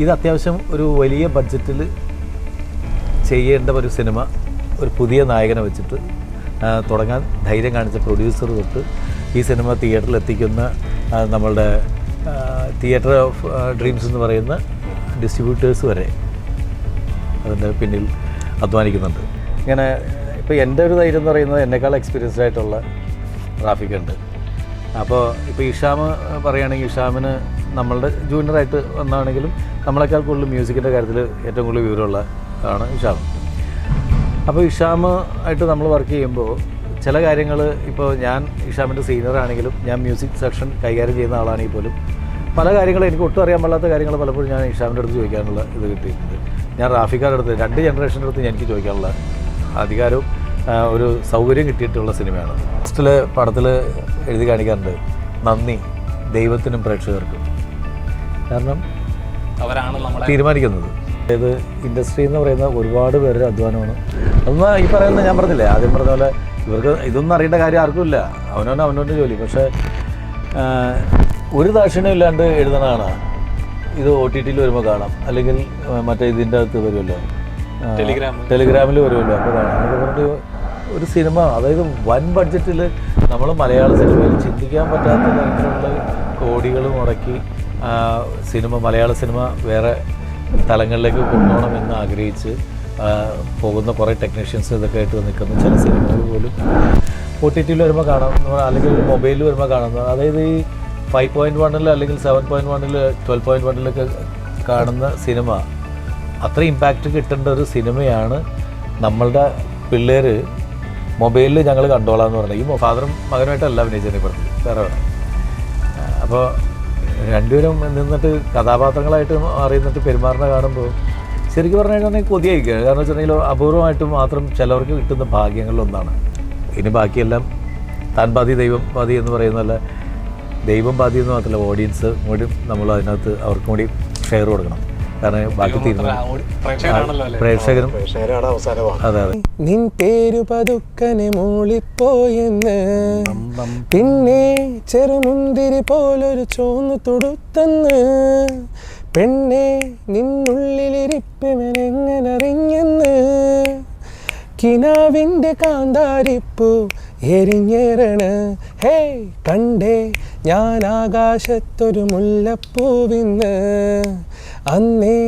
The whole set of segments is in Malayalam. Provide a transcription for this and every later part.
ഇത് അത്യാവശ്യം ഒരു വലിയ ബഡ്ജറ്റിൽ ചെയ്യേണ്ട ഒരു സിനിമ ഒരു പുതിയ നായകനെ വെച്ചിട്ട് തുടങ്ങാൻ ധൈര്യം കാണിച്ച പ്രൊഡ്യൂസർ തൊട്ട് ഈ സിനിമ തിയേറ്ററിൽ എത്തിക്കുന്ന നമ്മളുടെ തിയേറ്റർ ഓഫ് ഡ്രീംസ് എന്ന് പറയുന്ന ഡിസ്ട്രിബ്യൂട്ടേഴ്സ് വരെ അതിൻ്റെ പിന്നിൽ അധ്വാനിക്കുന്നുണ്ട്. ഇങ്ങനെ ഇപ്പോൾ എൻ്റെ ഒരു ധൈര്യം എന്ന് പറയുന്നത് എന്നെക്കാൾ എക്സ്പീരിയൻസ്ഡ് ആയിട്ടുള്ള റാഫിക്കുണ്ട്. അപ്പോൾ ഇപ്പോൾ ഇഷാം പറയുകയാണെങ്കിൽ ഇഷാമിന് നമ്മളുടെ ജൂനിയറായിട്ട് വന്നാണെങ്കിലും നമ്മളെക്കാൾ കൂടുതൽ മ്യൂസിക്കിൻ്റെ കാര്യത്തിൽ ഏറ്റവും കൂടുതൽ വിവരമുള്ള ആണ് ഇഷാം. അപ്പോൾ ഇഷാം ആയിട്ട് നമ്മൾ വർക്ക് ചെയ്യുമ്പോൾ ചില കാര്യങ്ങൾ ഇപ്പോൾ ഞാൻ ഇഷാമിൻ്റെ സീനിയറാണെങ്കിലും ഞാൻ മ്യൂസിക് സെക്ഷൻ കൈകാര്യം ചെയ്യുന്ന ആളാണെങ്കിൽ പോലും പല കാര്യങ്ങളും എനിക്ക് ഒട്ടും അറിയാൻ പാടാത്ത കാര്യങ്ങൾ പലപ്പോഴും ഞാൻ ഇഷാമിൻ്റെ അടുത്ത് ചോദിക്കാനുള്ള ഇത് കിട്ടിയിട്ടുണ്ട്. ഞാൻ റാഫിക്കാരുടെ അടുത്ത് 2 ജനറേഷൻ്റെ അടുത്ത് എനിക്ക് ചോദിക്കാനുള്ള അധികാരവും ഒരു സൗകര്യം കിട്ടിയിട്ടുള്ള സിനിമയാണ്. ഫസ്റ്റിലെ പടത്തിൽ എഴുതി കാണിക്കാറുണ്ട് നന്ദി ദൈവത്തിനും പ്രേക്ഷകർക്കും. കാരണം അവരാണ് നമ്മൾ തീരുമാനിക്കുന്നത്. അതായത് ഇൻഡസ്ട്രി എന്ന് പറയുന്ന ഒരുപാട് പേരുടെ അധ്വാനമാണ്. അതൊന്നും ഈ പറയുന്നത് ഞാൻ പറഞ്ഞില്ലേ ആദ്യം പറഞ്ഞ പോലെ ഇവർക്ക് ഇതൊന്നും അറിയേണ്ട കാര്യം ആർക്കുമില്ല. അവനവൻ്റെ ജോലി. പക്ഷേ ഒരു ദാക്ഷിണ്യം ഇല്ലാണ്ട് എഴുതണതാണ്. ഇത് OTT-ൽ വരുമ്പോൾ കാണാം, അല്ലെങ്കിൽ മറ്റേ ഇതിൻ്റെ അകത്ത് വരുമല്ലോ, ടെലിഗ്രാമിൽ വരുമല്ലോ, അപ്പോൾ കാണാം. എന്നൊക്കെ പറഞ്ഞിട്ട് ഒരു സിനിമ, അതായത് വൻ ബഡ്ജറ്റിൽ നമ്മൾ മലയാള സിനിമയിൽ ചിന്തിക്കാൻ പറ്റാത്ത തരത്തിലുള്ള കോടികൾ മുടക്കി മലയാള സിനിമ വേറെ തലങ്ങളിലേക്ക് കൊണ്ടുപോകണമെന്ന് ആഗ്രഹിച്ച് പോകുന്ന കുറേ ടെക്നീഷ്യൻസ് ഇതൊക്കെ ആയിട്ട് നിൽക്കുന്ന ചില സിനിമകൾ പോലും OTT-ൽ വരുമ്പോൾ കാണാം, അല്ലെങ്കിൽ മൊബൈലിൽ വരുമ്പോൾ കാണുന്നത്. അതായത് ഈ 5.1-ൽ അല്ലെങ്കിൽ 7.1-ൽ 12.1-ലൊക്കെ കാണുന്ന സിനിമ അത്ര ഇമ്പാക്റ്റ് കിട്ടേണ്ട ഒരു സിനിമയാണ് നമ്മളുടെ പിള്ളേർ മൊബൈലിൽ ഞങ്ങൾ കണ്ടോളാം എന്ന് പറഞ്ഞാൽ. ഈ ഫാദറും മകനുമായിട്ടല്ല അഭിനയിച്ചതിനെ പറ്റി വേറെ വേണം. അപ്പോൾ രണ്ടുപേരും നിന്നിട്ട് കഥാപാത്രങ്ങളായിട്ട് അറിയുന്നിട്ട് പെരുമാറുന്ന കാണുമ്പോൾ ശരിക്കും പറഞ്ഞു കഴിഞ്ഞാൽ കൊതിയായിരിക്കുക. കാരണം വെച്ചിട്ടുണ്ടെങ്കിൽ അപൂർവമായിട്ട് മാത്രം ചിലവർക്ക് കിട്ടുന്ന ഭാഗ്യങ്ങളിലൊന്നാണ്. ഇനി ബാക്കിയെല്ലാം താൻ പാതി ദൈവം പാതി എന്ന് പറയുന്നതല്ല, ദൈവം പാതി എന്ന് മാത്രമല്ല ഓഡിയൻസ് കൂടി നമ്മൾ അതിനകത്ത് അവർക്കും കൂടി ഷെയർ കൊടുക്കണം. കാരണം ബാക്കി പ്രേക്ഷകരും അതെ അതെ. നിൻ പേരു പതുക്കനെ മൂളിപ്പോയെന്ന് പിന്നെ ചെറുമുന്തിരി പോലൊരു ചോന്നു തൊടുത്തന്ന് പെണ്ണെ നിന്നുള്ളിലിരിപ്പിവനെങ്ങനറിഞ്ഞെന്ന് കിനാവിൻ്റെ കാന്താരിപ്പൂ എരിഞ്ഞേറണ് ഹേ കണ്ടേ ഞാൻ ആകാശത്തൊരു മുല്ലപ്പൂവിന്ന് അന്നേ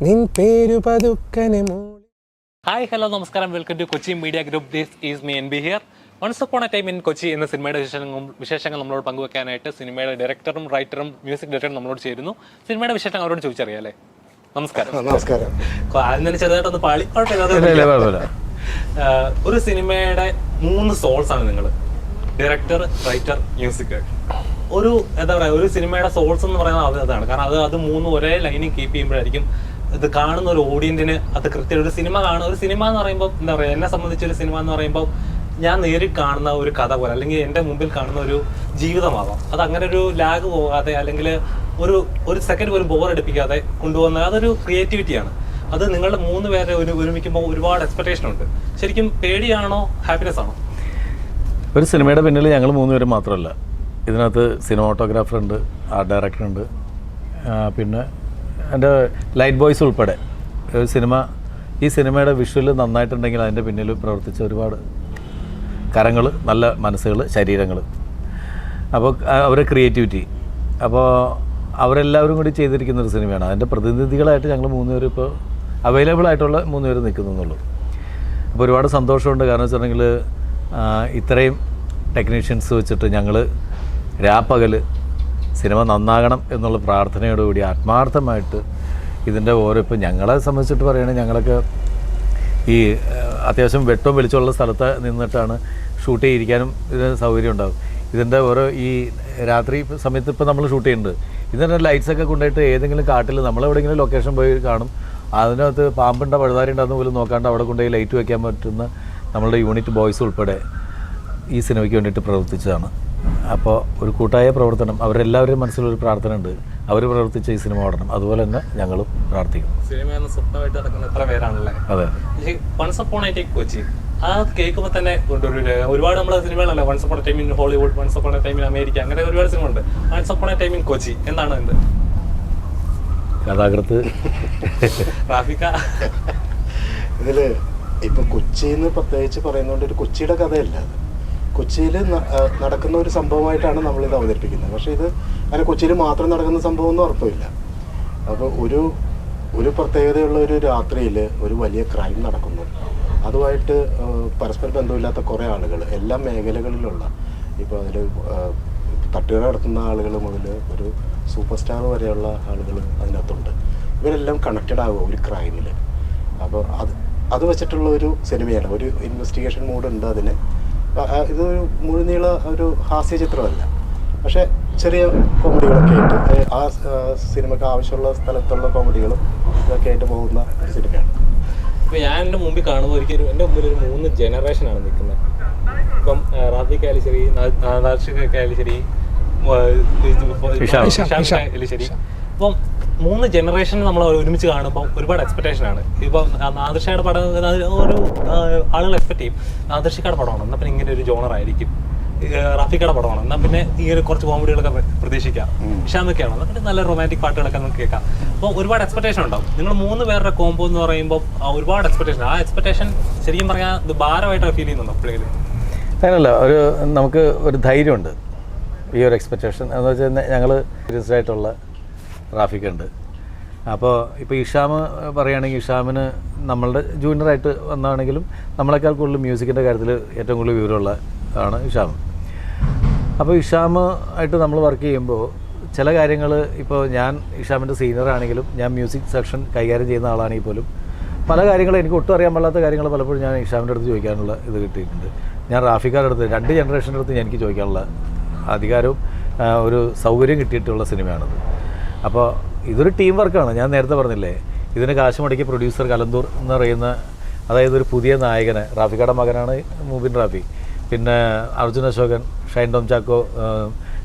നിൻ പേരു പതുക്കനെ മൂളി. ഹായ് ഹലോ നമസ്കാരം, welcome to Kochi media group. This is me NB here. Once upon a time in Kochi എന്ന സിനിമയുടെ വിശേഷങ്ങൾ നമ്മളോട് പങ്കുവെക്കാനായിട്ട് സിനിമയുടെ ഡയറക്ടറും റൈറ്ററും മ്യൂസിക് ഡയറക്ടറും നമ്മളോട് ചേരുന്നു. സിനിമയുടെ വിശേഷങ്ങൾ അവരോട് ചോദിച്ചറിയാം അല്ലേ? നമസ്കാരം. നമസ്കാരം. അതിന് ചെറുതായിട്ടൊന്ന് പാളി ഒരു സിനിമയുടെ 3 സോൾസ് ആണ് നിങ്ങൾ, ഡയറക്ടർ, റൈറ്റർ, മ്യൂസിക്. ഒരു എന്താ പറയുക, ഒരു സിനിമയുടെ സോൾസ് എന്ന് പറയുന്നത് അതാണ്. കാരണം അത് 3 ഒരേ ലൈനിൽ കീപ്പ് ചെയ്യുമ്പോഴായിരിക്കും ഇത് കാണുന്ന ഒരു ഓഡിയൻസിന് അത് കൃത്യം. ഒരു സിനിമ എന്ന് പറയുമ്പോൾ എന്താ പറയുക, എന്നെ സംബന്ധിച്ചൊരു സിനിമ എന്ന് പറയുമ്പോൾ ഞാൻ നേരിൽ കാണുന്ന ഒരു കഥ പോലെ, അല്ലെങ്കിൽ എൻ്റെ മുമ്പിൽ കാണുന്ന ഒരു ജീവിതമാവാം. അത് അങ്ങനെ ഒരു ലാഗ് പോകാതെ, അല്ലെങ്കിൽ ഒരു സെക്കൻഡ് പോലും ബോറടിപ്പിക്കാതെ കൊണ്ടുപോകുന്ന അതൊരു ക്രിയേറ്റിവിറ്റിയാണ്. അത് നിങ്ങളുടെ 3 പേരെ ഒരുമിക്കുമ്പോൾ ഒരുപാട് എക്സ്പെക്ടേഷൻ ഉണ്ട്. ശരിക്കും പേടിയാണോ ഹാപ്പിനെസ് ആണോ? ഒരു സിനിമയുടെ പിന്നിൽ ഞങ്ങൾ 3 പേരും മാത്രമല്ല, ഇതിനകത്ത് സിനിമാറ്റോഗ്രാഫർ ഉണ്ട്, ആർട്ട് ഡയറക്ടർ ഉണ്ട്, പിന്നെ എൻ്റെ ലൈറ്റ് ബോയ്സ് ഉൾപ്പെടെ. ഈ സിനിമയുടെ വിഷ്വൽ നന്നായിട്ടുണ്ടെങ്കിൽ അതിൻ്റെ പിന്നിൽ പ്രവർത്തിച്ച ഒരുപാട് കരങ്ങൾ, നല്ല മനസ്സുകൾ, ശരീരങ്ങൾ, അപ്പോൾ അവരുടെ ക്രിയേറ്റിവിറ്റി, അപ്പോൾ അവരെല്ലാവരും കൂടി ചെയ്തിരിക്കുന്നൊരു സിനിമയാണ്. അതിൻ്റെ പ്രതിനിധികളായിട്ട് ഞങ്ങൾ 3 പേരും ഇപ്പോൾ അവൈലബിൾ ആയിട്ടുള്ള 3 പേര് നിൽക്കുന്നുള്ളൂ. അപ്പോൾ ഒരുപാട് സന്തോഷമുണ്ട്. കാരണം വെച്ചിട്ടുണ്ടെങ്കിൽ ഇത്രയും ടെക്നീഷ്യൻസ് വെച്ചിട്ട് ഞങ്ങൾ രാപ്പകൽ സിനിമ നന്നാകണം എന്നുള്ള പ്രാർത്ഥനയോടുകൂടി ആത്മാർത്ഥമായിട്ട് ഇതിൻ്റെ ഇപ്പോൾ ഞങ്ങളെ സംബന്ധിച്ചിട്ട് പറയുകയാണെങ്കിൽ ഞങ്ങളൊക്കെ ഈ അത്യാവശ്യം വെട്ടവും വെളിച്ചമുള്ള സ്ഥലത്ത് നിന്നിട്ടാണ് ഷൂട്ട് ചെയ്തിരിക്കാനും ഇതിന് സൗകര്യം ഉണ്ടാകും. ഇതിൻ്റെ ഈ രാത്രി സമയത്ത് ഇപ്പോൾ നമ്മൾ ഷൂട്ട് ചെയ്യുന്നുണ്ട്, ഇതിൻ്റെ ലൈറ്റ്സൊക്കെ കൊണ്ടുപോയിട്ട് ഏതെങ്കിലും കാട്ടിൽ നമ്മളെവിടെയെങ്കിലും ലൊക്കേഷൻ പോയി കാണും, അതിനകത്ത് പാമ്പുണ്ടോ പഴുതാരി ഉണ്ടെന്ന് പോലും നോക്കാണ്ട് അവിടെ കൊണ്ടുപോയി ലൈറ്റ് വയ്ക്കാൻ പറ്റുന്ന നമ്മളുടെ യൂണിറ്റ് ബോയ്സ് ഉൾപ്പെടെ ഈ സിനിമയ്ക്ക് വേണ്ടിയിട്ട് പ്രവർത്തിച്ചതാണ്. അപ്പോൾ ഒരു കൂട്ടായ പ്രവർത്തനം, അവരെല്ലാവരും മനസ്സിലൊരു പ്രാർത്ഥന ഉണ്ട്, അവർ പ്രവർത്തിച്ച ഈ സിനിമ ഓടണം. അതുപോലെ തന്നെ ഞങ്ങളും പ്രാർത്ഥിക്കും. സിനിമ എന്ന സ്വപ്നമായിട്ട് നടക്കുന്ന എത്ര പേരാണല്ലേ? അതെ. Once upon a time Kochi ആ കേൾക്കുമ്പോൾ തന്നെ ഒരുപാട് നമ്മളെ സിനിമകളല്ലേ, once upon a time in Hollywood, once upon a time in America, അങ്ങനെ ഒരുപാട് സിനിമ ഉണ്ട്. Once upon a time in Kochi എന്താണ് ഇത്? കഥാകൃത്ത് റാഫിക്ക ഇതിൽ ഇപ്പോൾ കൊച്ചിന്ന് പ്രത്യേകിച്ച് പറയുന്നതുകൊണ്ട് ഒരു കൊച്ചിയുടെ കഥയല്ല അത്. കൊച്ചിയിൽ നടക്കുന്ന ഒരു സംഭവമായിട്ടാണ് നമ്മളിത് അവതരിപ്പിക്കുന്നത്. പക്ഷേ ഇത് അങ്ങനെ കൊച്ചിയിൽ മാത്രം നടക്കുന്ന സംഭവം ഒന്നും അർത്ഥമില്ല. അപ്പോൾ ഒരു പ്രത്യേകതയുള്ള ഒരു രാത്രിയിൽ ഒരു വലിയ ക്രൈം നടക്കുന്നു. അതുമായിട്ട് പരസ്പര ബന്ധമില്ലാത്ത കുറേ ആളുകൾ എല്ലാ മേഖലകളിലുള്ള, ഇപ്പോൾ അതിൽ തട്ടുകട നടത്തുന്ന ആളുകൾ മുതൽ ഒരു സൂപ്പർ സ്റ്റാർ വരെയുള്ള ആളുകൾ അതിനകത്തുണ്ട്. ഇവരെല്ലാം കണക്റ്റഡ് ആകുക ഒരു ക്രൈമിൽ. അപ്പോൾ അത് വെച്ചിട്ടുള്ള ഒരു സിനിമയാണ്. ഒരു ഇൻവെസ്റ്റിഗേഷൻ മൂഡുണ്ട് അതിന്. ഇതൊരു മുഴുനീള ഒരു ഹാസ്യ ചിത്രമല്ല, പക്ഷേ ചെറിയ കോമഡികളൊക്കെ ആയിട്ട് ആ സിനിമയ്ക്ക് ആവശ്യമുള്ള സ്ഥലത്തുള്ള കോമഡികളും ഇതൊക്കെ ആയിട്ട് പോകുന്ന ഒരു സിനിമയാണ്. ഇപ്പം ഞാൻ എൻ്റെ മുമ്പിൽ കാണുമ്പോൾ ഒരിക്കലും എൻ്റെ മുമ്പിൽ ഒരു 3 ജനറേഷനാണ് നിൽക്കുന്നത്. ഇപ്പം റാഫിക്ക ആയാലും ശരി, നാദർഷിക ആയാലും ശരി, ആയാലും ശരി. അപ്പം 3 ജനറേഷൻ നമ്മൾ ഒരുമിച്ച് കാണുമ്പോൾ ഒരുപാട് എക്സ്പെക്ടേഷനാണ്. ഇപ്പം നാദർഷയുടെ പടം ഒരു ആളുകൾ എക്സ്പെക്ട് ചെയ്യും, നാദർഷിക്കയുടെ പടമാണ് എന്നാൽ പിന്നെ ഇങ്ങനെ ഒരു ജോണറായിരിക്കും, റാഫിക്കയുടെ പടമാണ് എന്നാൽ പിന്നെ ഈ ഒരു കുറച്ച് കോമഡികളൊക്കെ പ്രതീക്ഷിക്കാം, ഇഷാമൊക്കെയാണ് എന്നാൽ പിന്നെ നല്ല റൊമാൻറ്റിക് പാട്ടുകളൊക്കെ നമുക്ക് കേൾക്കാം. അപ്പോൾ ഒരുപാട് എക്സ്പെക്ടേഷൻ ഉണ്ടാവും. നിങ്ങൾ 3 പേരുടെ കോംബോ എന്ന് പറയുമ്പോൾ ഒരുപാട് എക്സ്പെക്ടേഷൻ. ആ എക്സ്പെക്ടേഷൻ ശരിക്കും പറഞ്ഞാൽ ഇത് ഭാരമായിട്ട് ഫീൽ ചെയ്യുന്നുണ്ടോ എപ്പോഴെങ്കിലും? അങ്ങനല്ല, നമുക്ക് ഒരു ധൈര്യമുണ്ട് ഈ ഒരു എക്സ്പെക്റ്റേഷൻ എന്ന് വെച്ചാൽ ഞങ്ങൾ സീരിയസ് ആയിട്ടുള്ള റാഫിക്കുണ്ട്. അപ്പോൾ ഇപ്പോൾ ഇഷാം പറയുകയാണെങ്കിൽ ഇഷാമിന് നമ്മളുടെ ജൂനിയറായിട്ട് വന്നാണെങ്കിലും നമ്മളെക്കാൾ കൂടുതൽ മ്യൂസിക്കിൻ്റെ കാര്യത്തിൽ ഏറ്റവും കൂടുതൽ വിവരമുള്ള ആണ് ഇഷാം. അപ്പോൾ ഇഷാം ആയിട്ട് നമ്മൾ വർക്ക് ചെയ്യുമ്പോൾ ചില കാര്യങ്ങൾ, ഇപ്പോൾ ഞാൻ ഇഷാമിൻ്റെ സീനിയർ ആണെങ്കിലും ഞാൻ മ്യൂസിക് സെക്ഷൻ കൈകാര്യം ചെയ്യുന്ന ആളാണെങ്കിൽ പോലും പല കാര്യങ്ങളും എനിക്ക് ഒട്ടും അറിയാൻ പാടാത്ത കാര്യങ്ങൾ പലപ്പോഴും ഞാൻ ഇഷാമിൻ്റെ അടുത്ത് ചോദിക്കാനുള്ള ഇത് കിട്ടിയിട്ടുണ്ട്. ഞാൻ റാഫിക്കാരുടെ അടുത്ത് 2 ജനറേഷൻ്റെ അടുത്ത് എനിക്ക് ചോദിക്കാനുള്ള അധികാരവും ഒരു സൗകര്യം കിട്ടിയിട്ടുള്ള സിനിമയാണത്. അപ്പോൾ ഇതൊരു ടീം വർക്കാണ്. ഞാൻ നേരത്തെ പറഞ്ഞില്ലേ, ഇതിന് കാശ് മുടക്കിയ പ്രൊഡ്യൂസർ കലന്തൂർ എന്ന് പറയുന്ന, അതായത് ഒരു പുതിയ നായകനെ, റാഫിക്കയുടെ മകനാണ് മുബിൻ റാഫി, പിന്നെ അർജുൻ അശോകൻ, ഷൈൻ ടോം ചാക്കോ,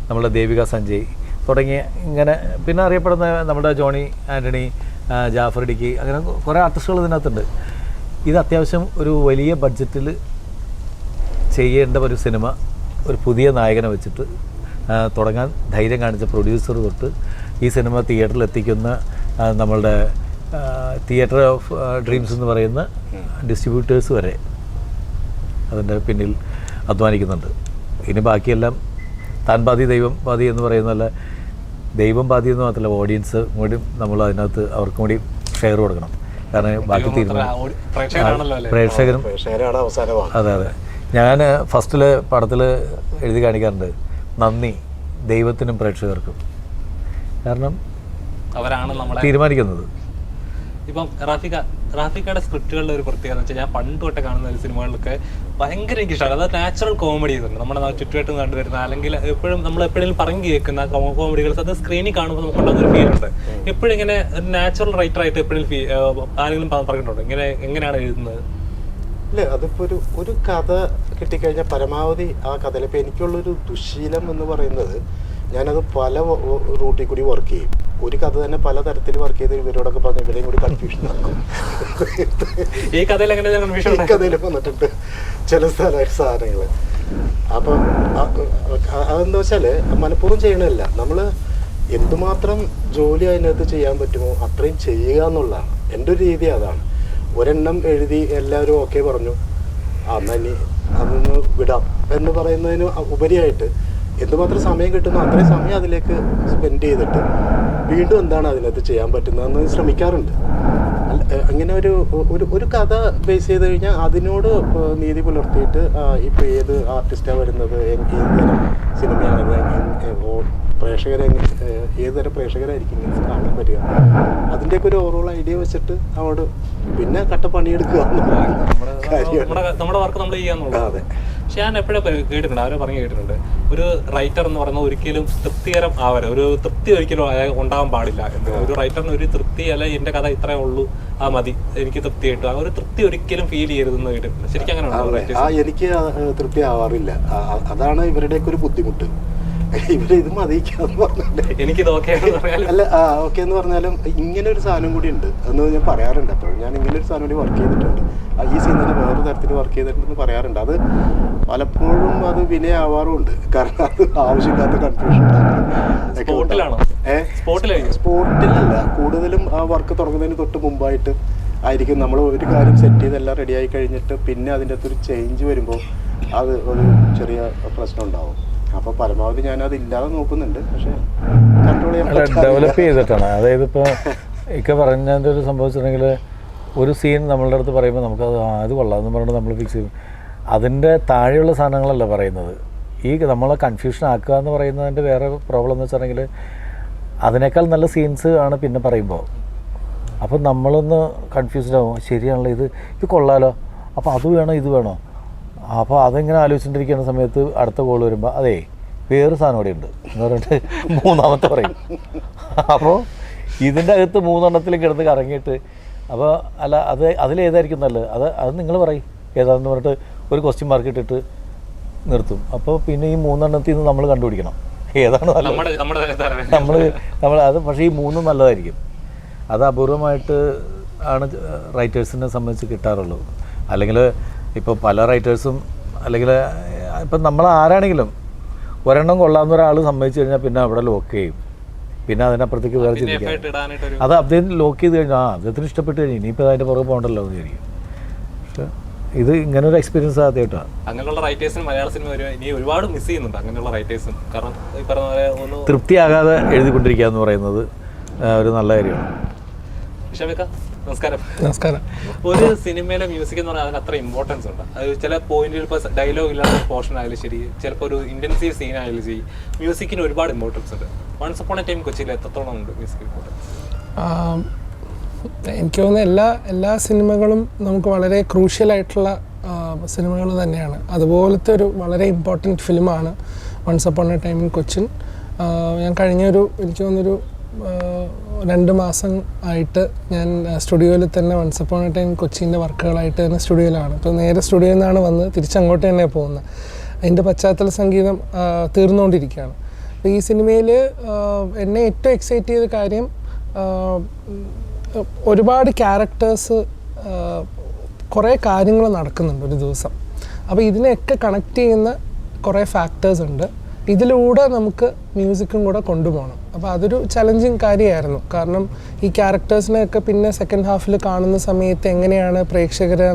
നമ്മുടെ ദേവിക സഞ്ജയ് തുടങ്ങിയ ഇങ്ങനെ പിന്നെ അറിയപ്പെടുന്ന നമ്മുടെ ജോണി ആൻ്റണി, ജാഫർ ഇടുക്കി, അങ്ങനെ കുറേ ആർട്ടിസ്റ്റുകൾ ഇതിനകത്തുണ്ട്. ഇത് അത്യാവശ്യം ഒരു വലിയ ബഡ്ജറ്റിൽ ചെയ്യേണ്ട ഒരു സിനിമ ഒരു പുതിയ നായകനെ വെച്ചിട്ട് തുടങ്ങാൻ ധൈര്യം കാണിച്ച പ്രൊഡ്യൂസർ തൊട്ട് ഈ സിനിമ തിയേറ്ററിൽ എത്തിക്കുന്ന നമ്മളുടെ തിയേറ്റർ ഓഫ് ഡ്രീംസ് എന്ന് പറയുന്ന ഡിസ്ട്രിബ്യൂട്ടേഴ്സ് വരെ അതിൻ്റെ പിന്നിൽ അധ്വാനിക്കുന്നുണ്ട്. ഇനി ബാക്കിയെല്ലാം താൻ പാതി ദൈവം പാതി എന്ന് പറയുന്നതല്ല, ദൈവം പാതി എന്ന് മാത്രമല്ല, ഓഡിയൻസ് കൂടി നമ്മൾ അതിനകത്ത് അവർക്കും കൂടി ഷെയർ കൊടുക്കണം. കാരണം ബാക്കി തീരുമാനം പ്രേക്ഷകരും. അതെ അതെ, ഞാൻ ഫസ്റ്റിൽ പടത്തിൽ എഴുതി കാണിക്കാറുണ്ട്, നന്ദി ദൈവത്തിനും പ്രേക്ഷകർക്കും. കാരണം അവരാണ് നമ്മളെ തീരുമാനിക്കുന്നത്. ഇപ്പം റാഫിക്കയുടെ സ്ക്രിപ്റ്റുകളുടെ ഒരു പ്രത്യേകത എന്ന് വെച്ചാൽ, ഞാൻ പണ്ട് തൊട്ട് കാണുന്ന ഒരു സിനിമകളിലൊക്കെ ഭയങ്കര എനിക്ക് ഇഷ്ടമാണ്. അത് നാച്ചുറൽ കോമഡി ചെയ്യുന്നുണ്ട്, നമ്മുടെ ചുറ്റുവട്ടം കണ്ടുവരുന്ന, അല്ലെങ്കിൽ എപ്പോഴും നമ്മൾ എപ്പോഴും പറഞ്ഞു കേൾക്കുന്ന കോമഡികൾ അത് സ്ക്രീനിൽ കാണുമ്പോൾ നമുക്ക് ഉണ്ടാകുന്ന ഒരു ഫീൽ ഉണ്ട്. എപ്പോഴും ഇങ്ങനെ ഒരു നാച്ചുറൽ റൈറ്ററായിട്ട് എപ്പോഴും ആരെങ്കിലും പറഞ്ഞിട്ടുണ്ടോ എങ്ങനെയാണ് എഴുതുന്നത്? ഇല്ല, അതിപ്പോൾ ഒരു കഥ കിട്ടിക്കഴിഞ്ഞാൽ പരമാവധി ആ കഥയിൽ, ഇപ്പോൾ എനിക്കുള്ളൊരു ദുശീലം എന്ന് പറയുന്നത്, ഞാനത് പല റൂട്ടിൽ കൂടി വർക്ക് ചെയ്യും. ഒരു കഥ തന്നെ പല തരത്തിൽ വർക്ക് ചെയ്ത് ഇവരോടൊക്കെ പറഞ്ഞ് ഇവരെയും കൂടി കൺഫ്യൂഷൻ നടക്കും. ഈ കഥയിൽ കഥയിൽ വന്നിട്ടുണ്ട് ചില സാധനങ്ങൾ. അപ്പം അതെന്താ വെച്ചാൽ മനഃപൂർവ്വം ചെയ്യണമല്ല, നമ്മൾ എന്തുമാത്രം ജോലി അതിനകത്ത് ചെയ്യാൻ പറ്റുമോ അത്രയും ചെയ്യുക എന്നുള്ളതാണ് എൻ്റെ ഒരു രീതി. അതാണ് ഒരെണ്ണം എഴുതി എല്ലാവരും ഓക്കെ പറഞ്ഞു, എന്നാൽ ഇനി അതൊന്ന് വിടാം എന്ന് പറയുന്നതിന് ഉപരിയായിട്ട് എന്തുമാത്രം സമയം കിട്ടുന്നു അത്രയും സമയം അതിലേക്ക് സ്പെൻഡ് ചെയ്തിട്ട് വീണ്ടും എന്താണ് അതിനകത്ത് ചെയ്യാൻ പറ്റുന്നതെന്ന് ശ്രമിക്കാറുണ്ട്. അങ്ങനെ ഒരു കഥ ബേസ് ചെയ്ത് കഴിഞ്ഞാൽ അതിനോട് നീതി പുലർത്തിയിട്ട് ഇപ്പോൾ ഏത് ആർട്ടിസ്റ്റാണ് വരുന്നത്, ഏത് തരം സിനിമയാണത്, ഏത് തരം പ്രേക്ഷകരായിരിക്കും ഇങ്ങനെ കാണാൻ പറ്റുക, അതിൻ്റെയൊക്കെ ഒരു ഓവറോൾ ഐഡിയ വെച്ചിട്ട് അവിടെ പിന്നെ കട്ട പണിയെടുക്കുക നമ്മുടെ വർക്ക് നമ്മൾ ചെയ്യാന്നുള്ളത്. അതെ. പക്ഷെ ഞാൻ എപ്പോഴും കേട്ടിട്ടുണ്ട്, അവരെ പറഞ്ഞു കേട്ടിട്ടുണ്ട്, ഒരു റൈറ്റർ എന്ന് പറയുന്നത് ഒരിക്കലും തൃപ്തികരം ആവരുത്, ഒരു തൃപ്തി ഒരിക്കലും ഉണ്ടാകാൻ പാടില്ല. ഒരു റൈറ്ററിന് ഒരു തൃപ്തി, അല്ല എൻ്റെ കഥ ഇത്രേ ഉള്ളൂ, ആ മതി, എനിക്ക് തൃപ്തി കിട്ടും, ഒരു തൃപ്തി ഒരിക്കലും ഫീൽ ചെയ്യരുതെന്ന് കേട്ടിട്ടുണ്ട്. ശരിക്കും അങ്ങനെ എനിക്ക് തൃപ്തി ആവാറില്ല. അതാണ് ഇവരുടെയൊക്കെ ഒരു ബുദ്ധിമുട്ട്. ഇവര് ഇത് മതിക്കാന്ന് പറഞ്ഞാലേ എനിക്കിത് ഓക്കെ അല്ല ഓക്കെ എന്ന് പറഞ്ഞാലും ഇങ്ങനെ ഒരു സാധനം കൂടി ഉണ്ട് എന്ന് ഞാൻ പറയാറുണ്ട് എപ്പോഴും. ഞാൻ ഇങ്ങനെ ഒരു സാധനം കൂടി വർക്ക് ചെയ്തിട്ടുണ്ട്, ഈ സീൻ തന്നെ വേറൊരു തരത്തിൽ വർക്ക് ചെയ്തിട്ടുണ്ടെന്ന് പറയാറുണ്ട്. അത് പലപ്പോഴും അത് വിനയാവാറുമുണ്ട്, കാരണം അത് ആവശ്യമില്ലാത്ത കൺഫ്യൂഷൻ സ്പോട്ടിലല്ല, കൂടുതലും ആ വർക്ക് തുടങ്ങുന്നതിന് തൊട്ട് മുമ്പായിട്ട് ആയിരിക്കും നമ്മൾ ഒരു കാര്യം സെറ്റ് ചെയ്ത് എല്ലാം റെഡി ആയി കഴിഞ്ഞിട്ട് പിന്നെ അതിൻ്റെ അകത്തൊരു ചേഞ്ച് വരുമ്പോൾ അത് ഒരു ചെറിയ പ്രശ്നം ഉണ്ടാവും. അപ്പോൾ പരമാവധി ഞാനത് ഇല്ലാതെ നോക്കുന്നുണ്ട്, പക്ഷെ കൺട്രോൾ ചെയ്യാൻ ഡെവലപ്പ് ചെയ്തിട്ടാണ്. അതായത് ഇപ്പോൾ ഇക്ക പറഞ്ഞതിൻ്റെ ഒരു സംഭവിച്ചിട്ടുണ്ടെങ്കിൽ ഒരു സീൻ നമ്മളുടെ അടുത്ത് പറയുമ്പോൾ നമുക്കത് അത് കൊള്ളാമെന്ന് പറഞ്ഞിട്ട് നമ്മൾ ഫിക്സ് ചെയ്യും. അതിൻ്റെ താഴെയുള്ള സാധനങ്ങളല്ല പറയുന്നത്. ഈ നമ്മളെ കൺഫ്യൂഷൻ ആക്കുക എന്ന് പറയുന്നതിൻ്റെ വേറെ പ്രോബ്ലം എന്ന് വെച്ചിട്ടുണ്ടെങ്കിൽ അതിനേക്കാൾ നല്ല സീൻസ് ആണ് പിന്നെ പറയുമ്പോൾ. അപ്പം നമ്മളൊന്ന് കൺഫ്യൂസ്ഡ് ആവും, ശരിയാണല്ലോ ഇത് കൊള്ളാലോ, അപ്പോൾ അത് വേണോ ഇത് വേണോ, അപ്പോൾ അതിങ്ങനെ ആലോചിച്ചുകൊണ്ടിരിക്കുന്ന സമയത്ത് അടുത്ത കോൾ വരുമ്പോൾ അതേ വേറെ സാധനം കൂടെ ഉണ്ട് എന്ന് പറഞ്ഞിട്ട് മൂന്നാമത്തെ പറയും. അപ്പോൾ ഇതിൻ്റെ അകത്ത് മൂന്നെണ്ണത്തിൽ കിടന്ന് കറങ്ങിയിട്ട് അപ്പോൾ അല്ല അതിലേതായിരിക്കും നല്ലത്, അത് നിങ്ങൾ പറയും ഏതാണെന്ന് പറഞ്ഞിട്ട് ഒരു ക്വസ്റ്റ്യൻ മാർക്ക് ഇട്ടിട്ട് നിർത്തും. അപ്പോൾ പിന്നെ ഈ മൂന്നെണ്ണത്തിൽ നിന്ന് നമ്മൾ കണ്ടുപിടിക്കണം ഏതാണ് നല്ലത്. നമ്മൾ അത് പക്ഷേ ഈ മൂന്നും നല്ലതായിരിക്കും. അത് അപൂർവമായിട്ട് ആണ് റൈറ്റേഴ്സിനെ സംബന്ധിച്ച് കിട്ടാറുള്ളൂ. അല്ലെങ്കിൽ ഇപ്പോൾ പല റൈറ്റേഴ്സും അല്ലെങ്കിൽ ഇപ്പം നമ്മൾ ആരാണെങ്കിലും ഒരെണ്ണം കൊള്ളാവുന്ന ഒരാൾ സമ്മതിച്ചു കഴിഞ്ഞാൽ പിന്നെ അവിടെ ലോക്ക് ചെയ്യും, പിന്നെ അതിനപ്പുറത്തേക്ക് വേറെ ചിന്തിക്കാം. അത് അദ്ദേഹം ലോക്ക് ചെയ്ത് കഴിഞ്ഞാൽ അദ്ദേഹത്തിന് ഇഷ്ടപ്പെട്ട് കഴിഞ്ഞു ഇനിയിപ്പോൾ അതിൻ്റെ പുറകെ പോകണ്ടല്ലോ എന്ന് വിചാരിക്കും. പക്ഷേ ഇത് ഇങ്ങനൊരു എക്സ്പീരിയൻസ് ആദ്യമായിട്ടാണ്. അങ്ങനെയുള്ള റൈറ്റേഴ്സിന് മലയാള സിനിമ ഇനി ഒരുപാട് മിസ് ചെയ്യുന്നുണ്ട്. അങ്ങനെയുള്ള റൈറ്റേഴ്സും കാരണം ഈ പറഞ്ഞ പോലെ ഒന്ന് തൃപ്തിയാകാതെ എഴുതിക്കൊണ്ടിരിക്കുക എന്ന് പറയുന്നത് ഒരു നല്ല കാര്യമാണ്. നമസ്കാരം. നമസ്കാരം. ഒരു സിനിമയിലെ മ്യൂസിക് എന്ന് പറഞ്ഞാൽ അതിന് അത്ര ഇമ്പോർട്ടൻസ് ഉണ്ട്. അത് ചില പോയിന്റിൽ ഇപ്പോൾ ഡയലോഗ് ഇല്ലാത്ത പോർഷൻ ആയാലും ശരി, ചിലപ്പോൾ ഒരു ഇൻറ്റൻസീവ് സീൻ ആയാലും ശരി, മ്യൂസിക്കിന് ഒരുപാട് ഇമ്പോർട്ടൻസ് ഉണ്ട്. വൺസ് അപ്പോൺ എ ടൈം കൊച്ചിയിൽ എത്രത്തോളം ഉണ്ട് മ്യൂസിക് ഇമ്പോർട്ടൻസ്? എനിക്ക് തോന്നുന്ന എല്ലാ സിനിമകളും നമുക്ക് വളരെ ക്രൂഷ്യലായിട്ടുള്ള സിനിമകൾ തന്നെയാണ്. അതുപോലത്തെ ഒരു വളരെ ഇമ്പോർട്ടൻറ്റ് ഫിലിമാണ് once upon a time in Cochin. ഞാൻ എനിക്ക് തോന്നുന്നൊരു 2 മാസം ആയിട്ട് ഞാൻ സ്റ്റുഡിയോയിൽ തന്നെ വൺസ് അപ്പോൺ എ ടൈം കൊച്ചിൻ്റെ വർക്കുകളായിട്ട് തന്നെ സ്റ്റുഡിയോയിലാണ്. ഇപ്പോൾ നേരെ സ്റ്റുഡിയോയിൽ നിന്നാണ് വന്ന് തിരിച്ചങ്ങോട്ട് തന്നെ പോകുന്നത്. അതിൻ്റെ പശ്ചാത്തല സംഗീതം തീർന്നുകൊണ്ടിരിക്കുകയാണ്. അപ്പോൾ ഈ സിനിമയിൽ എന്നെ ഏറ്റവും എക്സൈറ്റ് ചെയ്ത കാര്യം ഒരുപാട് ക്യാരക്ടേഴ്സ്, കുറേ കാര്യങ്ങൾ നടക്കുന്നുണ്ട് ഒരു ദിവസം. അപ്പോൾ ഇതിനെയൊക്കെ കണക്ട് ചെയ്യുന്ന കുറേ ഫാക്ടേഴ്സ് ഉണ്ട്. ഇതിലൂടെ നമുക്ക് മ്യൂസിക്കും കൂടെ കൊണ്ടുപോകണം. അപ്പോൾ അതൊരു ചലഞ്ചിങ് കാര്യമായിരുന്നു. കാരണം ഈ ക്യാരക്ടേഴ്സിനെയൊക്കെ പിന്നെ സെക്കൻഡ് ഹാഫിൽ കാണുന്ന സമയത്ത് എങ്ങനെയാണ് പ്രേക്ഷകരെ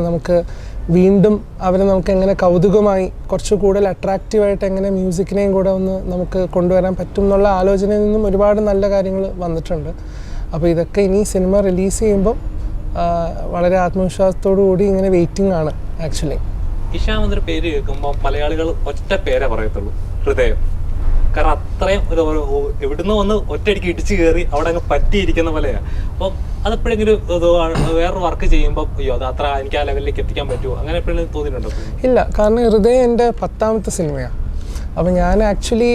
വീണ്ടും അവരെ നമുക്ക് എങ്ങനെ കൗതുകമായി കുറച്ച് കൂടുതൽ അട്രാക്റ്റീവായിട്ട് എങ്ങനെ മ്യൂസിക്കിനെയും കൂടെ ഒന്ന് നമുക്ക് കൊണ്ടുവരാൻ പറ്റും എന്നുള്ള ആലോചനയിൽ നിന്നും ഒരുപാട് നല്ല കാര്യങ്ങൾ വന്നിട്ടുണ്ട്. അപ്പോൾ ഇതൊക്കെ ഇനി സിനിമ റിലീസ് ചെയ്യുമ്പം വളരെ ആത്മവിശ്വാസത്തോടു കൂടി ഇങ്ങനെ വെയിറ്റിംഗ് ആണ് ആക്ച്വലി. ഇഷാം എന്നൊരു പേര് കേൾക്കുമ്പോൾ മലയാളികൾ ഒറ്റ പേരെ പറയത്തുള്ളൂ, ഹൃദയം. കാരണം അത്രയും എവിടുന്ന് വന്ന് ഒറ്റയടിക്ക് ഇടിച്ചു കയറി അവിടെ അങ്ങ് പറ്റിയിരിക്കുന്ന പോലെയാണ്. അപ്പം അതെപ്പോഴെങ്കിലും വേറൊരു വർക്ക് ചെയ്യുമ്പോൾ അയ്യോ അത് അത്ര എനിക്ക് ആ ലെവലിലേക്ക് എത്തിക്കാൻ പറ്റുമോ, അങ്ങനെ എപ്പോഴും തോന്നിയിട്ടുണ്ടോ? ഇല്ല, കാരണം ഹൃദയം എൻ്റെ 10ാമത്തെ സിനിമയാണ്. അപ്പോൾ ഞാൻ ആക്ച്വലി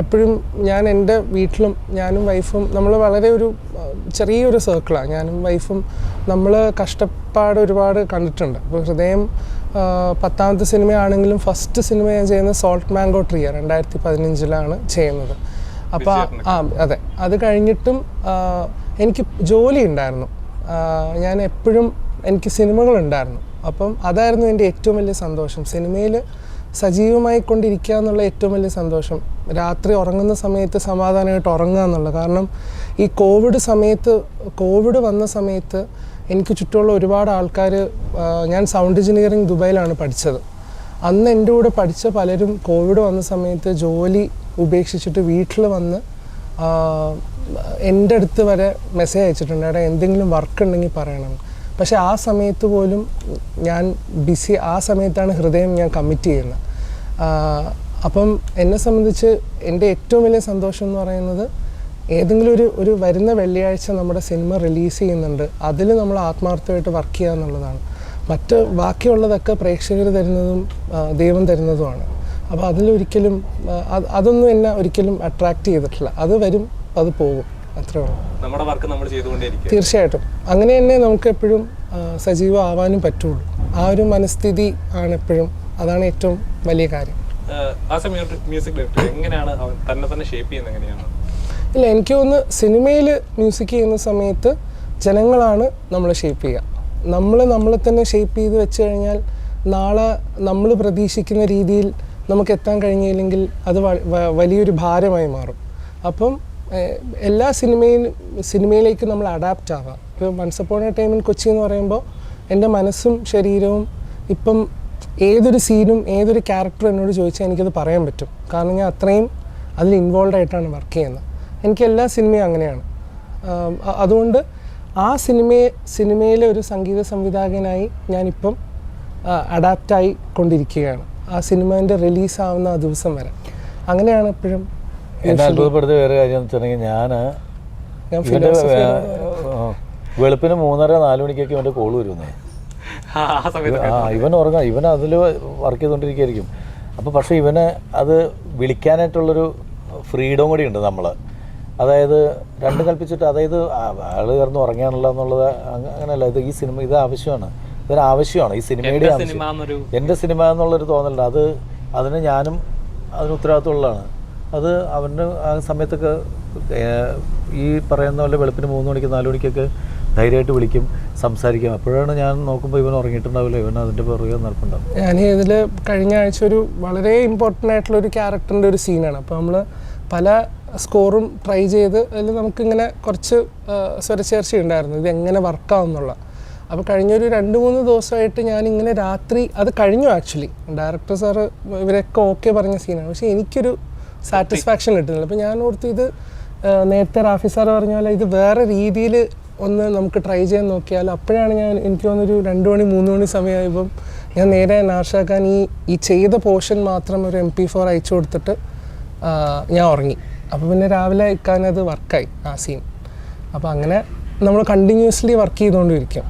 എപ്പോഴും ഞാൻ എൻ്റെ വീട്ടിലും ഞാനും വൈഫും നമ്മൾ വളരെ ഒരു ചെറിയൊരു സർക്കിളാണ്. ഞാനും വൈഫും നമ്മൾ കഷ്ടപ്പാട് ഒരുപാട് കണ്ടിട്ടുണ്ട്. അപ്പോൾ ഹൃദയം 10ാമത്തെ സിനിമയാണെങ്കിലും ഫസ്റ്റ് സിനിമ ഞാൻ ചെയ്യുന്നത് സോൾട്ട് മാംഗോ ട്രീ 2015 ചെയ്യുന്നത്. അപ്പോൾ അതെ, അത് കഴിഞ്ഞിട്ടും എനിക്ക് ജോലി ഉണ്ടായിരുന്നു, ഞാൻ എപ്പോഴും എനിക്ക് സിനിമകളുണ്ടായിരുന്നു. അപ്പം അതായിരുന്നു എൻ്റെ ഏറ്റവും വലിയ സന്തോഷം, സിനിമയിൽ സജീവമായി കൊണ്ടിരിക്കുക എന്നുള്ള ഏറ്റവും വലിയ സന്തോഷം. രാത്രി ഉറങ്ങുന്ന സമയത്ത് സമാധാനമായിട്ട് ഉറങ്ങുക എന്നുള്ളത്. കാരണം ഈ കോവിഡ് വന്ന സമയത്ത് എനിക്ക് ചുറ്റുമുള്ള ഒരുപാട് ആൾക്കാർ, ഞാൻ സൗണ്ട് എഞ്ചിനീയറിംഗ് ദുബായിലാണ് പഠിച്ചത്. അന്ന് എൻ്റെ കൂടെ പഠിച്ച പലരും കോവിഡ് വന്ന സമയത്ത് ജോലി ഉപേക്ഷിച്ചിട്ട് വീട്ടിൽ വന്ന് എൻ്റെ അടുത്ത് വരെ മെസ്സേജ് അയച്ചിട്ടുണ്ട്, എടാ എന്തെങ്കിലും വർക്ക് ഉണ്ടെങ്കിൽ പറയണം. പക്ഷേ ആ സമയത്ത് പോലും ഞാൻ ബിസി, ആ സമയത്താണ് ഹൃദയം ഞാൻ കമ്മിറ്റ് ചെയ്യുന്നത്. അപ്പം എന്നെ സംബന്ധിച്ച് എൻ്റെ ഏറ്റവും വലിയ സന്തോഷം എന്ന് പറയുന്നത് ഏതെങ്കിലും ഒരു വരുന്ന വെള്ളിയാഴ്ച നമ്മുടെ സിനിമ റിലീസ് ചെയ്യുന്നുണ്ട്, അതിൽ നമ്മൾ ആത്മാർത്ഥമായിട്ട് വർക്ക് ചെയ്യുക എന്നുള്ളതാണ്. ബാക്കിയുള്ളതൊക്കെ പ്രേക്ഷകർ തരുന്നതും ദൈവം തരുന്നതുമാണ്. അപ്പോൾ അതിലൊരിക്കലും അതൊന്നും എന്നെ ഒരിക്കലും അട്രാക്റ്റ് ചെയ്തിട്ടില്ല. അത് വരും, അത് പോകും, അത്രേ ഉള്ളൂ. നമ്മുടെ വർക്ക് നമ്മൾ ചെയ്തുകൊണ്ടേയിരിക്കും. തീർച്ചയായിട്ടും അങ്ങനെ തന്നെ നമുക്ക് എപ്പോഴും സജീവമാവാനും പറ്റുള്ളൂ. ആ ഒരു മനസ്ഥിതി ആണ് എപ്പോഴും, അതാണ് ഏറ്റവും വലിയ കാര്യം. ആസ് എ മ്യൂസിക് ഡയറക്ടർ എങ്ങനെയാണ് അവൻ തന്നെ ഷേപ്പ് ചെയ്യുന്നത് എങ്ങനെയാണ്? ഇല്ല, എനിക്ക് തോന്നുന്നു സിനിമയിൽ മ്യൂസിക് ചെയ്യുന്ന സമയത്ത് ജനങ്ങളാണ് നമ്മളെ ഷേപ്പ് ചെയ്യുക. നമ്മളെ തന്നെ ഷേപ്പ് ചെയ്ത് വെച്ച് കഴിഞ്ഞാൽ നാളെ നമ്മൾ പ്രതീക്ഷിക്കുന്ന രീതിയിൽ നമുക്ക് എത്താൻ കഴിഞ്ഞില്ലെങ്കിൽ അത് വലിയൊരു ഭാരമായി മാറും. അപ്പം എല്ലാ സിനിമയിലേക്ക് നമ്മൾ അഡാപ്റ്റ് ആവാം. ഇപ്പോൾ once upon a time in Kochi എന്ന് പറയുമ്പോൾ എൻ്റെ മനസ്സും ശരീരവും ഇപ്പം ഏതൊരു സീനും ഏതൊരു ക്യാരക്ടറും എന്നോട് ചോദിച്ചാൽ എനിക്കത് പറയാൻ പറ്റും. കാരണം ഞാൻ അത്രയും അതിൽ ഇൻവോൾവ് ആയിട്ടാണ് വർക്ക് ചെയ്യുന്നത്. എനിക്ക് എല്ലാ സിനിമയും അങ്ങനെയാണ്. അതുകൊണ്ട് ആ സിനിമയിലെ ഒരു സംഗീത സംവിധായകനായി ഞാനിപ്പം അഡാപ്റ്റായി കൊണ്ടിരിക്കുകയാണ് ആ സിനിമേൻ്റെ റിലീസാവുന്ന ആ ദിവസം വരെ. അങ്ങനെയാണ് എപ്പോഴും. എന്നെ അത്ഭുതപ്പെടുത്തിയ വേറെ കാര്യം എന്ന് വെച്ചിട്ടുണ്ടെങ്കിൽ ഞാൻ വെളുപ്പിന് 3:30-4 മണിക്കൊക്കെ ഇവൻ്റെ കോള് വരുന്നേ. ഇവൻ ഉറങ്ങാം, ഇവൻ അതിൽ വർക്ക് ചെയ്തുകൊണ്ടിരിക്കുകയായിരിക്കും. അപ്പോൾ പക്ഷേ ഇവന് അത് വിളിക്കാനായിട്ടുള്ളൊരു ഫ്രീഡം കൂടി ഉണ്ട് നമ്മൾ. അതായത് രണ്ടും കൽപ്പിച്ചിട്ട്, അതായത് ആൾ കിടന്ന് ഉറങ്ങാനുള്ള എന്നുള്ളത് അങ്ങനെയല്ല. ഇത് ഈ സിനിമ ഇത് ആവശ്യമാണ്, ഇതൊരു ആവശ്യമാണ്, ഈ സിനിമയുടെ ആവശ്യം, എൻ്റെ സിനിമ എന്നുള്ളൊരു തോന്നലുണ്ട്. അതിന് ഞാനും അതിന് ഉത്തരവാദിത്തമുള്ളതാണ്. അത് അവൻ്റെ ആ സമയത്തൊക്കെ ഈ പറയുന്ന പോലെ വെളുപ്പിന് 3 മണിക്ക് 4 മണിക്കൊക്കെ ധൈര്യമായിട്ട് വിളിക്കും, സംസാരിക്കും. അപ്പോഴാണ് ഞാൻ നോക്കുമ്പോൾ ഇവൻ ഉറങ്ങിയിട്ടുണ്ടാവില്ല, ഇവൻ അതിൻ്റെ പുറകെ നടപ്പുണ്ടാവും. ഞാൻ ഇതിൽ കഴിഞ്ഞ ആഴ്ച ഒരു വളരെ ഇമ്പോർട്ടൻ്റ് ആയിട്ടുള്ളൊരു ക്യാരക്ടറിൻ്റെ ഒരു സീനാണ്. അപ്പോൾ നമ്മൾ പല സ്കോറും ട്രൈ ചെയ്ത് അതിൽ നമുക്കിങ്ങനെ കുറച്ച് സ്വരച്ചേർച്ചയുണ്ടായിരുന്നു ഇതെങ്ങനെ വർക്കാവും എന്നുള്ള. അപ്പോൾ കഴിഞ്ഞൊരു 2-3 ദിവസമായിട്ട് ഞാനിങ്ങനെ രാത്രി അത് കഴിഞ്ഞു. ആക്ച്വലി ഡയറക്ടർ സാറ് ഇവരൊക്കെ ഓക്കെ പറഞ്ഞ സീനാണ്, പക്ഷേ എനിക്കൊരു സാറ്റിസ്ഫാക്ഷൻ കിട്ടുന്നില്ല. അപ്പോൾ ഞാൻ ഓർത്ത് ഇത് നേരത്തെ റാഫി സാർ പറഞ്ഞ പോലെ ഇത് വേറെ രീതിയിൽ ഒന്ന് നമുക്ക് ട്രൈ ചെയ്യാൻ നോക്കിയാൽ. അപ്പോഴാണ് എനിക്ക് തോന്നുന്നൊരു 2 മണി 3 മണി സമയമായപ്പം ഞാൻ നേരെ നാർഷാക്കാൻ ഈ ചെയ്ത പോർഷൻ മാത്രം ഒരു MP4 അയച്ചു കൊടുത്തിട്ട് ഞാൻ ഉറങ്ങി. അപ്പോൾ പിന്നെ രാവിലെ ഇക്കാനത് വർക്കായി ആ സീൻ. അപ്പോൾ അങ്ങനെ നമ്മൾ കണ്ടിന്യൂസ്ലി വർക്ക് ചെയ്തുകൊണ്ടിരിക്കും.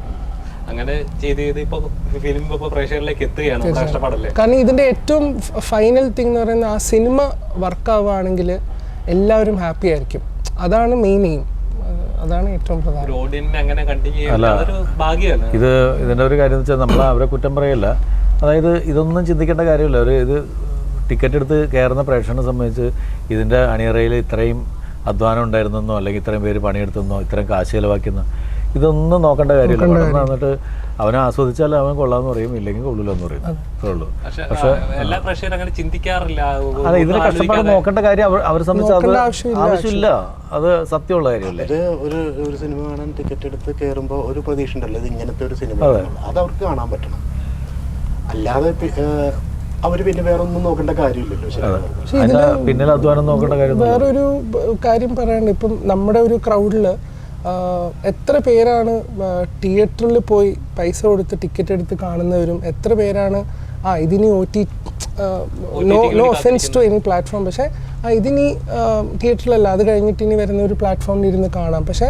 അങ്ങനെ ചെയ്ത് ഇപ്പോൾ ഫിലിം ഇപ്പോൾ പ്രേക്ഷകരിലേക്ക് എത്തുകയാണ് കഷ്ടപ്പാടല്ലേ. കാരണം ഇതിൻ്റെ ഏറ്റവും ഫൈനൽ തിങ് എന്ന് പറയുന്നത് ആ സിനിമ വർക്കാവുകയാണെങ്കിൽ എല്ലാവരും ഹാപ്പി ആയിരിക്കും. അതാണ് മെയിൻ എയിം, അതാണ് ഏറ്റവും പ്രധാനം. ഇത് ഇതിൻ്റെ ഒരു കാര്യം എന്ന് വെച്ചാൽ നമ്മൾ അവരെ കുറ്റം പറയല്ല. അതായത് ഇതൊന്നും ചിന്തിക്കേണ്ട കാര്യമില്ല. ഇത് ടിക്കറ്റ് എടുത്ത് കയറുന്ന പ്രേക്ഷകനെ സംബന്ധിച്ച് ഇതിൻ്റെ അണിയറയിൽ ഇത്രയും അധ്വാനം ഉണ്ടായിരുന്നെന്നോ അല്ലെങ്കിൽ ഇത്രയും പേര് പണിയെടുത്തെന്നോ ഇത്രയും കാശ് ചിലവാക്കിയെന്നോ ഇതൊന്നും നോക്കേണ്ട കാര്യമില്ല. എന്നിട്ട് അവനെ ആസ്വദിച്ചാൽ അവൻ കൊള്ളാമെന്ന് പറയും, ഇല്ലെങ്കിൽ കൊള്ളില്ലെന്ന് പറയും, അത്രേ ഉള്ളൂ. പക്ഷേ എല്ലാ പ്രേക്ഷകരും അങ്ങനെ ചിന്തിക്കാറില്ല. അതെ, ഇതിന് കഷ്ടപ്പാട് നോക്കേണ്ട കാര്യം അവരെ സംബന്ധിച്ച് അത് ആവശ്യമില്ല. അത് സത്യമുള്ള കാര്യമല്ലേ. ഒരു സിനിമ കാണാൻ ടിക്കറ്റ് എടുത്ത് കയറുമ്പോൾ ഒരു പ്രതീക്ഷ ഉണ്ടല്ലോ, ഇത് ഇങ്ങനത്തെ ഒരു സിനിമ, അത് അവർക്ക് കാണാൻ പറ്റണം. അല്ലാതെ അവർ പിന്നെ വേറെ ഒന്നും നോക്കേണ്ട കാര്യമില്ലല്ലോ. പിന്നിൽ അധ്വാനം നോക്കേണ്ട കാര്യം. വേറൊരു കാര്യം പറയാനുണ്ട്. ഇപ്പം നമ്മുടെ ഒരു ക്രൗഡിൽ എത്ര പേരാണ് തിയേറ്ററിൽ പോയി പൈസ കൊടുത്ത് ടിക്കറ്റ് എടുത്ത് കാണുന്നവരും എത്ര പേരാണ് ഇതിനി no offence to any platform, പക്ഷേ ഇതിനി തിയേറ്ററിലല്ല, അത് കഴിഞ്ഞിട്ട് ഇനി വരുന്ന ഒരു പ്ലാറ്റ്ഫോമിൽ ഇരുന്ന് കാണാം. പക്ഷേ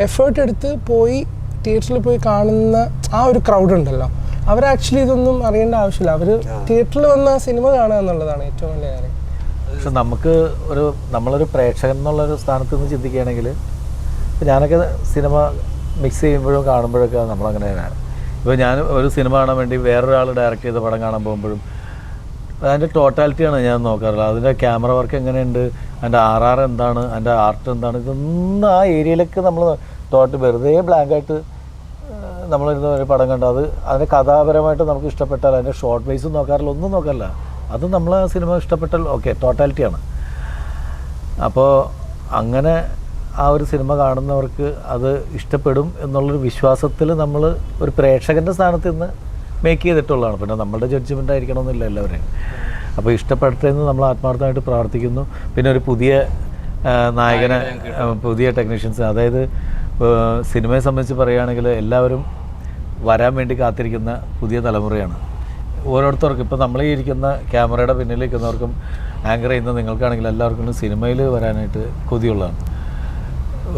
എഫേർട്ട് എടുത്ത് പോയി തിയേറ്ററിൽ പോയി കാണുന്ന ആ ഒരു ക്രൗഡ് ഉണ്ടല്ലോ, അവർ ആക്ച്വലി ഇതൊന്നും അറിയേണ്ട ആവശ്യമില്ല. അവർ തിയേറ്ററിൽ വന്ന സിനിമ കാണുക എന്നുള്ളതാണ് ഏറ്റവും വലിയ കാര്യം. പക്ഷെ നമ്മളൊരു പ്രേക്ഷകൻ എന്നുള്ളൊരു സ്ഥാനത്ത് നിന്ന് ചിന്തിക്കുകയാണെങ്കിൽ, ഞാനൊക്കെ സിനിമ മിക്സ് ചെയ്യുമ്പോഴും കാണുമ്പോഴൊക്കെ നമ്മളങ്ങനെ തന്നെയാണ്. ഇപ്പോൾ ഞാൻ ഒരു സിനിമ കാണാൻ വേണ്ടി വേറൊരാൾ ഡയറക്റ്റ് ചെയ്ത പടം കാണാൻ പോകുമ്പോഴും അതിൻ്റെ ടോട്ടാലിറ്റിയാണ് ഞാൻ നോക്കാറുള്ളത്. അതിൻ്റെ ക്യാമറ വർക്ക് എങ്ങനെയുണ്ട്, അതിൻ്റെ RR എന്താണ്, അതിൻ്റെ ആർട്ട് എന്താണ്, ഇതൊന്നും ആ ഏരിയയിലൊക്കെ നമ്മൾ വെറുതെ ബ്ലാങ്കായിട്ട് നമ്മളിരുന്ന് ഒരു പടം കണ്ട് അതിൻ്റെ കഥാപരമായിട്ട് നമുക്ക് ഇഷ്ടപ്പെട്ടാൽ അതിൻ്റെ ഷോർട്ട് വൈസും നോക്കാറില്ല, ഒന്നും നോക്കാറില്ല. അത് നമ്മൾ ആ സിനിമ ഇഷ്ടപ്പെട്ടാൽ ഓക്കെ, ടോട്ടാലിറ്റിയാണ്. അപ്പോൾ അങ്ങനെ ആ ഒരു സിനിമ കാണുന്നവർക്ക് അത് ഇഷ്ടപ്പെടും എന്നുള്ളൊരു വിശ്വാസത്തിൽ നമ്മൾ ഒരു പ്രേക്ഷകൻ്റെ സ്ഥാനത്ത് നിന്ന് മേക്ക് ചെയ്തിട്ടുള്ളതാണ്. പിന്നെ നമ്മളുടെ ജഡ്ജ്മെൻ്റ് ആയിരിക്കണമെന്നില്ല എല്ലാവരെയും. അപ്പോൾ ഇഷ്ടപ്പെട്ടതെന്ന് നമ്മൾ ആത്മാർത്ഥമായിട്ട് പ്രാർത്ഥിക്കുന്നു. പിന്നെ ഒരു പുതിയ നായകനെ, പുതിയ ടെക്നീഷ്യൻസ്, അതായത് സിനിമയെ സംബന്ധിച്ച് പറയുകയാണെങ്കിൽ എല്ലാവരും വരാൻ വേണ്ടി കാത്തിരിക്കുന്ന പുതിയ തലമുറയാണ്. ഓരോരുത്തർക്കും ഇപ്പോൾ നമ്മൾ ഈ ഇരിക്കുന്ന ക്യാമറയുടെ പിന്നിലിരിക്കുന്നവർക്കും ആങ്കർ ചെയ്യുന്ന നിങ്ങൾക്കാണെങ്കിലും എല്ലാവർക്കും സിനിമയിൽ വരാനായിട്ട് കൊതിയുള്ളതാണ്.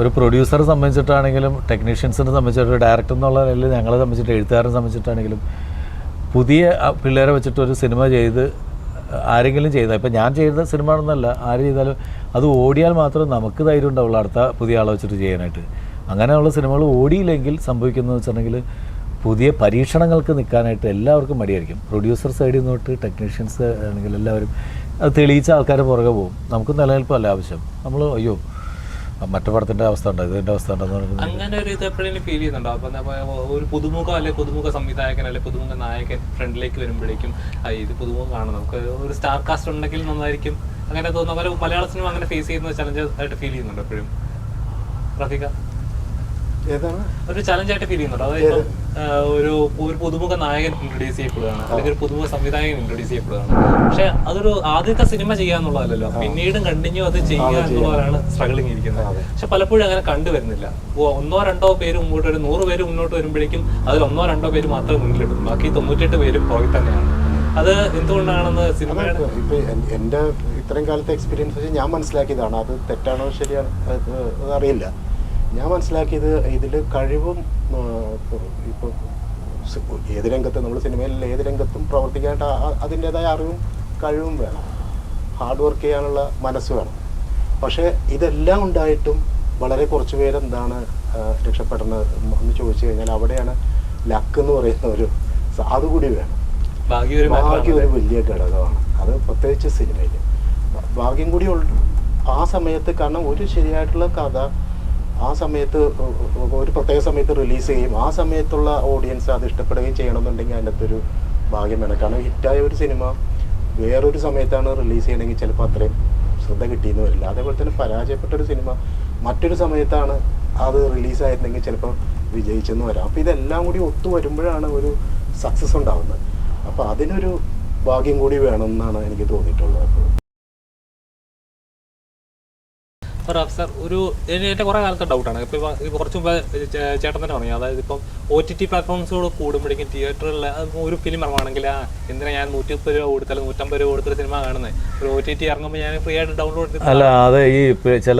ഒരു പ്രൊഡ്യൂസറെ സംബന്ധിച്ചിട്ടാണെങ്കിലും ടെക്നീഷ്യൻസിനെ സംബന്ധിച്ചിട്ട് ഡയറക്ടർ എന്നുള്ള നിലയിൽ ഞങ്ങളെ സംബന്ധിച്ചിട്ട് എഴുത്തുകാരനെ സംബന്ധിച്ചിട്ടാണെങ്കിലും പുതിയ പിള്ളേരെ വെച്ചിട്ട് ഒരു സിനിമ ചെയ്ത് ആരെങ്കിലും ചെയ്താൽ, ഇപ്പോൾ ഞാൻ ചെയ്ത സിനിമ ആണെന്നല്ല, ആര് ചെയ്താലും അത് ഓടിയാൽ മാത്രമേ നമുക്ക് ധൈര്യം ഉണ്ടാവുള്ളൂ അടുത്ത പുതിയ ആളെ വെച്ചിട്ട് ചെയ്യാനായിട്ട്. അങ്ങനെയുള്ള സിനിമകൾ ഓടിയില്ലെങ്കിൽ സംഭവിക്കുന്നതെന്ന് വെച്ചിട്ടുണ്ടെങ്കിൽ പുതിയ പരീക്ഷണങ്ങൾക്ക് നിൽക്കാനായിട്ട് എല്ലാവർക്കും മടിയായിരിക്കും. പ്രൊഡ്യൂസർ സൈഡിൽ നിന്ന് തൊട്ട് ടെക്നീഷ്യൻസ് ആണെങ്കിൽ എല്ലാവരും അത് തെളിയിച്ച ആൾക്കാർ പുറകെ പോകും. നമുക്ക് നിലനിൽപ്പല്ല ആവശ്യം. നമ്മൾ അയ്യോ മറ്റു പടത്തിൻ്റെ അവസ്ഥ ഉണ്ട്, ഇതിൻ്റെ അവസ്ഥ ഉണ്ടെന്ന് പറയുന്നത് അങ്ങനെ ഒരു ഇത് എപ്പോഴും ഫീൽ ചെയ്യുന്നുണ്ടോ? അപ്പം ഒരു പുതുമുഖം അല്ലെ പുതുമുഖ സംവിധായകൻ അല്ലെ പുതുമുഖ നായകൻ ഫ്രണ്ടിലേക്ക് വരുമ്പോഴേക്കും ഇത് പുതുമുഖമാണ്, നമുക്ക് ഒരു സ്റ്റാർ കാസ്റ്റ് ഉണ്ടെങ്കിൽ നന്നായിരിക്കും, അങ്ങനെ തോന്നുന്നു. അവർ മലയാള സിനിമ അങ്ങനെ ഫേസ് ചെയ്യുന്ന ചലഞ്ച് ആയിട്ട് ഫീൽ ചെയ്യുന്നുണ്ട് എപ്പോഴും? റഫീഖ, ഒരു ചലഞ്ചായിട്ട് ഫീൽ ചെയ്യുന്നുണ്ട്? അതായത് ഒരു പുതുമുഖ നായകൻ ഇൻട്രൊഡ്യൂസ് ചെയ്യപ്പെടുകയാണ്, അല്ലെങ്കിൽ ഒരു പുതുമുഖ സംവിധായകൻ ഇൻട്രൊഡ്യൂസ് ചെയ്യപ്പെടുകയാണ്. പക്ഷെ അതൊരു ആദ്യത്തെ സിനിമ ചെയ്യാന്നുള്ളതല്ലോ, പിന്നീടും കണ്ടിന്യൂ അത് ചെയ്യുക എന്നുള്ളവരാണ് സ്ട്രഗിളിങ് ഇരിക്കുന്നത്. പക്ഷെ പലപ്പോഴും അങ്ങനെ കണ്ടുവരുന്നില്ല. 1-2 പേര് മുമ്പോട്ട് വരും, 100 പേര് മുന്നോട്ട് വരുമ്പോഴേക്കും അതിൽ 1-2 പേര് മാത്രമേ മുന്നിലിടും, ബാക്കി 98 പേര് പുറകിൽ തന്നെയാണ്. അത് എന്തുകൊണ്ടാണെന്ന് സിനിമയുടെ ഇപ്പൊ എൻ്റെ ഇത്രയും കാലത്തെ എക്സ്പീരിയൻസ് വെച്ച് ഞാൻ മനസ്സിലാക്കിയതാണ്. അത് തെറ്റാണോ ശരിയാണ് അതറിയില്ല. ഞാൻ മനസ്സിലാക്കിയത് ഇതിൽ കഴിവും ഇപ്പോൾ ഏത് രംഗത്ത് നമ്മൾ സിനിമയിൽ ഏത് രംഗത്തും പ്രവർത്തിക്കാനായിട്ട് അതിൻ്റെതായ അറിവും കഴിവും വേണം, ഹാർഡ് വർക്ക് ചെയ്യാനുള്ള മനസ്സ് വേണം. പക്ഷേ ഇതെല്ലാം ഉണ്ടായിട്ടും വളരെ കുറച്ച് പേരെന്താണ് രക്ഷപ്പെടുന്നത് എന്ന് ചോദിച്ചു കഴിഞ്ഞാൽ അവിടെയാണ് ലക്ക് എന്ന് പറയുന്ന ഒരു അതുകൂടി വേണം. ഭാഗ്യം ഒരു വലിയ ഘടകമാണ്. അത് പ്രത്യേകിച്ച് സിനിമയിൽ ഭാഗ്യം കൂടി ആ സമയത്ത്, കാരണം ഒരു ശരിയായിട്ടുള്ള കഥ ആ സമയത്ത് ഒരു പ്രത്യേക സമയത്ത് റിലീസ് ചെയ്യും, ആ സമയത്തുള്ള ഓഡിയൻസ് അത് ഇഷ്ടപ്പെടുകയും ചെയ്യണമെന്നുണ്ടെങ്കിൽ അതിനകത്തൊരു ഭാഗ്യം വേണം. കാരണം ഹിറ്റായ ഒരു സിനിമ വേറൊരു സമയത്താണ് റിലീസ് ചെയ്യണമെങ്കിൽ ചിലപ്പോൾ അത്രയും ശ്രദ്ധ കിട്ടിയെന്ന് വരില്ല. അതേപോലെ തന്നെ പരാജയപ്പെട്ടൊരു സിനിമ മറ്റൊരു സമയത്താണ് അത് റിലീസായിരുന്നെങ്കിൽ ചിലപ്പോൾ വിജയിച്ചെന്ന് വരാം. അപ്പോൾ ഇതെല്ലാം കൂടി ഒത്തു വരുമ്പോഴാണ് ഒരു സക്സസ് ഉണ്ടാകുന്നത്. അപ്പോൾ അതിനൊരു ഭാഗ്യം കൂടി വേണമെന്നാണ് എനിക്ക് തോന്നിയിട്ടുള്ളത്. സർ, എൻ്റെ കുറേ കാലത്തെ ഡൗട്ടാണ്. ഇപ്പോൾ കുറച്ച് മുമ്പ് ചേട്ടൻ തന്നെ പറഞ്ഞു, അതായത് ഇപ്പം OTT പ്ലാറ്റ്ഫോംസോട് കൂടുമ്പോഴേക്കും തിയേറ്ററിൽ ഒരു ഫിലിം ഇറങ്ങുവാണെങ്കിൽ എന്തിനാ ഞാൻ 130 രൂപ കൊടുത്താൽ 150 രൂപ കൊടുത്തൊരു സിനിമ കാണുന്നത്, ഒരു OTT ഇറങ്ങുമ്പോൾ ഞാൻ ഫ്രീ ആയിട്ട് ഡൗൺലോഡ് ചെയ്ത്. അല്ല, അത് ഈ ചില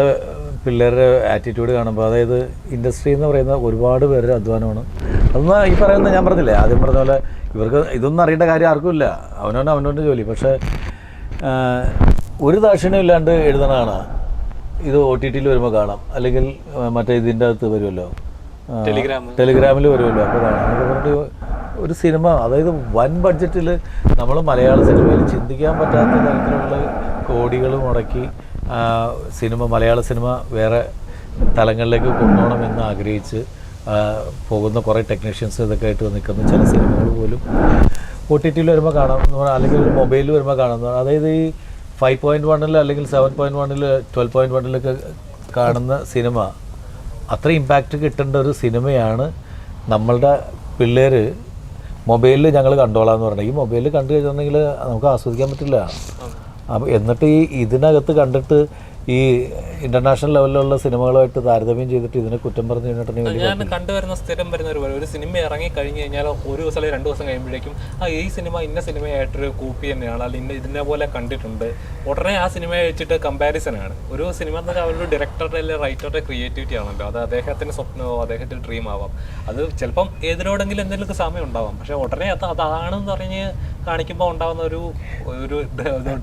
പിള്ളേരുടെ ആറ്റിറ്റ്യൂഡ് കാണുമ്പോൾ, അതായത് ഇൻഡസ്ട്രി എന്ന് പറയുന്ന ഒരുപാട് പേരുടെ അധ്വാനമാണ്. അതൊന്നും ഈ പറയുന്നത് ഞാൻ പറഞ്ഞില്ലേ ആദ്യം പറഞ്ഞ പോലെ, ഇവർക്ക് ഇതൊന്നും അറിയേണ്ട കാര്യം ആർക്കും ഇല്ല, അവനവൻ്റെ ജോലി. പക്ഷേ ഒരു ദാക്ഷിണ്യം ഇല്ലാണ്ട് എഴുതണതാണ് ഇത് OTT-ൽ വരുമ്പോൾ കാണാം, അല്ലെങ്കിൽ മറ്റേ ഇതിൻ്റെ അകത്ത് വരുമല്ലോ, ടെലിഗ്രാമിൽ വരുമല്ലോ, അപ്പോൾ കാണാം. എന്നൊക്കെ പറഞ്ഞിട്ട് ഒരു സിനിമ, അതായത് വൻ ബഡ്ജറ്റിൽ നമ്മൾ മലയാള സിനിമയിൽ ചിന്തിക്കാൻ പറ്റാത്ത തരത്തിലുള്ള കോടികൾ മുടക്കി മലയാള സിനിമ വേറെ തലങ്ങളിലേക്ക് കൊണ്ടുപോകണമെന്ന് ആഗ്രഹിച്ച് പോകുന്ന കുറേ ടെക്നീഷ്യൻസ് ഇതൊക്കെ ആയിട്ട് നിൽക്കുന്ന ചില സിനിമകൾ പോലും OTT-ൽ വരുമ്പോൾ കാണാം, അല്ലെങ്കിൽ ഒരു മൊബൈലിൽ വരുമ്പോൾ കാണുന്നത്. അതായത് ഈ 5.1-ൽ അല്ലെങ്കിൽ 7.1-ൽ 12.1-ലൊക്കെ കാണുന്ന സിനിമ അത്ര ഇമ്പാക്റ്റ് കിട്ടേണ്ട ഒരു സിനിമയാണ് നമ്മളുടെ പിള്ളേർ മൊബൈലിൽ ഞങ്ങൾ കണ്ടോളാം എന്ന് പറഞ്ഞാൽ, ഈ മൊബൈലിൽ കണ്ടു കഴിഞ്ഞിട്ടുണ്ടെങ്കിൽ നമുക്ക് ആസ്വദിക്കാൻ പറ്റില്ല. അപ്പം എന്നിട്ട് ഇതിനകത്ത് കണ്ടിട്ട് ഈ ഇന്റർനാഷണൽ ലെവലിലുള്ള സിനിമകളുമായിട്ട് താരതമ്യം ചെയ്തിട്ട് ഇതിനെ കുറ്റം പറഞ്ഞു കഴിഞ്ഞിട്ടുണ്ടെങ്കിൽ, ഞാൻ കണ്ടുവരുന്ന സ്ഥിരം വരുന്ന ഒരു സിനിമ ഇറങ്ങി കഴിഞ്ഞ് കഴിഞ്ഞാൽ ഒരു ദിവസം അല്ലെങ്കിൽ 2 ദിവസം കഴിയുമ്പോഴേക്കും ഈ സിനിമ ഇന്ന സിനിമയായിട്ടൊരു കോപ്പി തന്നെയാണ്, അല്ലെങ്കിൽ ഇതിനെ പോലെ കണ്ടിട്ടുണ്ട്, ഉടനെ ആ സിനിമയെ വെച്ചിട്ട് കമ്പാരിസൺ ആണ്. ഒരു സിനിമ എന്ന് പറഞ്ഞാൽ അവരുടെ ഡയറക്ടറുടെ അല്ലെങ്കിൽ റൈറ്ററുടെ ക്രിയേറ്റിവിറ്റി ആണല്ലോ, അത് അദ്ദേഹത്തിന് സ്വപ്നമോ അദ്ദേഹത്തിന് ഡ്രീം ആവാം. അത് ചിലപ്പം ഏതിനോടെങ്കിലും എന്തെങ്കിലും സമയം ഉണ്ടാവാം, പക്ഷെ ഉടനെ അതാണെന്ന് പറഞ്ഞ് കാണിക്കുമ്പോൾ ഉണ്ടാകുന്ന ഒരു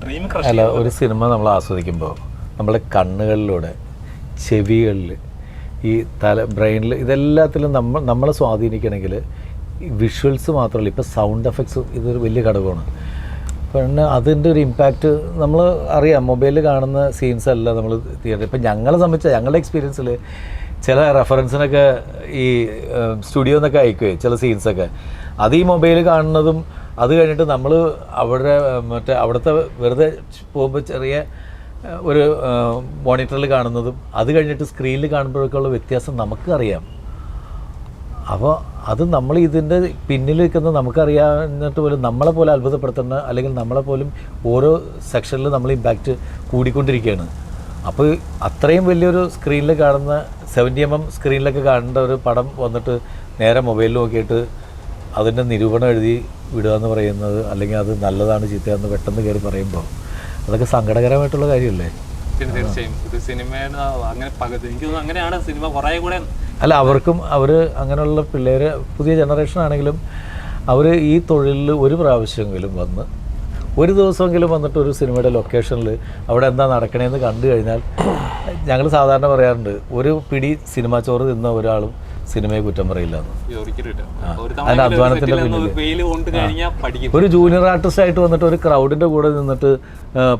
ഡ്രീം ക്രഷ്. അല്ല, ഒരു സിനിമ നമ്മൾ ആസ്വദിക്കുമ്പോൾ നമ്മളെ കണ്ണുകളിലൂടെ, ചെവികളിൽ, ഈ ബ്രെയിനിൽ, ഇതെല്ലാത്തിലും നമ്മളെ സ്വാധീനിക്കണമെങ്കിൽ വിഷ്വൽസ് മാത്രമല്ല, ഇപ്പോൾ സൗണ്ട് എഫക്ട്സ് ഇതൊരു വലിയ ഘടകമാണ്. പിന്നെ അതിൻ്റെ ഒരു ഇമ്പാക്റ്റ് നമ്മൾ അറിയാം. മൊബൈലിൽ കാണുന്ന സീൻസ് അല്ല നമ്മൾ തിയേറ്ററിൽ. ഇപ്പം ഞങ്ങളെ സംബന്ധിച്ച ഞങ്ങളുടെ എക്സ്പീരിയൻസിൽ ചില റെഫറൻസിനൊക്കെ ഈ സ്റ്റുഡിയോ എന്നൊക്കെ അയക്കുമേ ചില സീൻസൊക്കെ, അത് ഈ മൊബൈൽ കാണുന്നതും അത് കഴിഞ്ഞിട്ട് നമ്മൾ അവിടുത്തെ വെറുതെ പോകുമ്പോൾ ചെറിയ ഒരു മോണിറ്ററിൽ കാണുന്നതും അത് കഴിഞ്ഞിട്ട് സ്ക്രീനിൽ കാണുമ്പോഴൊക്കെയുള്ള വ്യത്യാസം നമുക്ക് അറിയാം. അപ്പോൾ അത് നമ്മൾ ഇതിൻ്റെ പിന്നിൽ നിൽക്കുന്ന നമുക്കറിയാവുന്നിട്ട് പോലും നമ്മളെ പോലെ അത്ഭുതപ്പെടുത്തുന്ന, അല്ലെങ്കിൽ നമ്മളെ പോലും ഓരോ സെക്ഷനിൽ നമ്മൾ ഇമ്പാക്റ്റ് കൂടിക്കൊണ്ടിരിക്കുകയാണ്. അപ്പോൾ അത്രയും വലിയൊരു സ്ക്രീനിൽ കാണുന്ന 70mm സ്ക്രീനിലൊക്കെ കാണേണ്ട ഒരു പടം വന്നിട്ട് നേരെ മൊബൈലിൽ നോക്കിയിട്ട് അതിൻ്റെ നിരൂപണം എഴുതി വിടുക എന്ന് പറയുന്നത്, അല്ലെങ്കിൽ അത് നല്ലതാണ് ചീത്തയാണെന്ന് പെട്ടെന്ന് കയറി പറയുമ്പോൾ അതൊക്കെ സങ്കടകരമായിട്ടുള്ള കാര്യമല്ലേ? തീർച്ചയായും ഇത് സിനിമയുടെ അങ്ങനെ എനിക്ക് തോന്നുന്നു അങ്ങനെയാണ് സിനിമ കുറേ കൂടെ. അല്ല, അവർ അങ്ങനെയുള്ള പിള്ളേർ പുതിയ ജനറേഷൻ ആണെങ്കിലും അവർ ഈ തൊഴിലിൽ ഒരു പ്രാവശ്യമെങ്കിലും വന്ന് ഒരു ദിവസമെങ്കിലും വന്നിട്ട് ഒരു സിനിമയുടെ ലൊക്കേഷനിൽ അവിടെ എന്താ നടക്കണേന്ന് കണ്ടു കഴിഞ്ഞാൽ, ഞങ്ങൾ സാധാരണ പറയാറുണ്ട്, ഒരു പിടി സിനിമാ ചോറ് തിന്ന ഒരാളും സിനിമയെ കുറ്റം പറയില്ല എന്ന്. ഒരു അതിൻ്റെ അധ്വാനത്തിൻ്റെ വെയിൽ കൊണ്ട് കഴിഞ്ഞാൽ പഠിക്കും. ഒരു ജൂനിയർ ആർട്ടിസ്റ്റ് ആയിട്ട് വന്നിട്ട് ഒരു ക്രൗഡിൻ്റെ കൂടെ നിന്നിട്ട്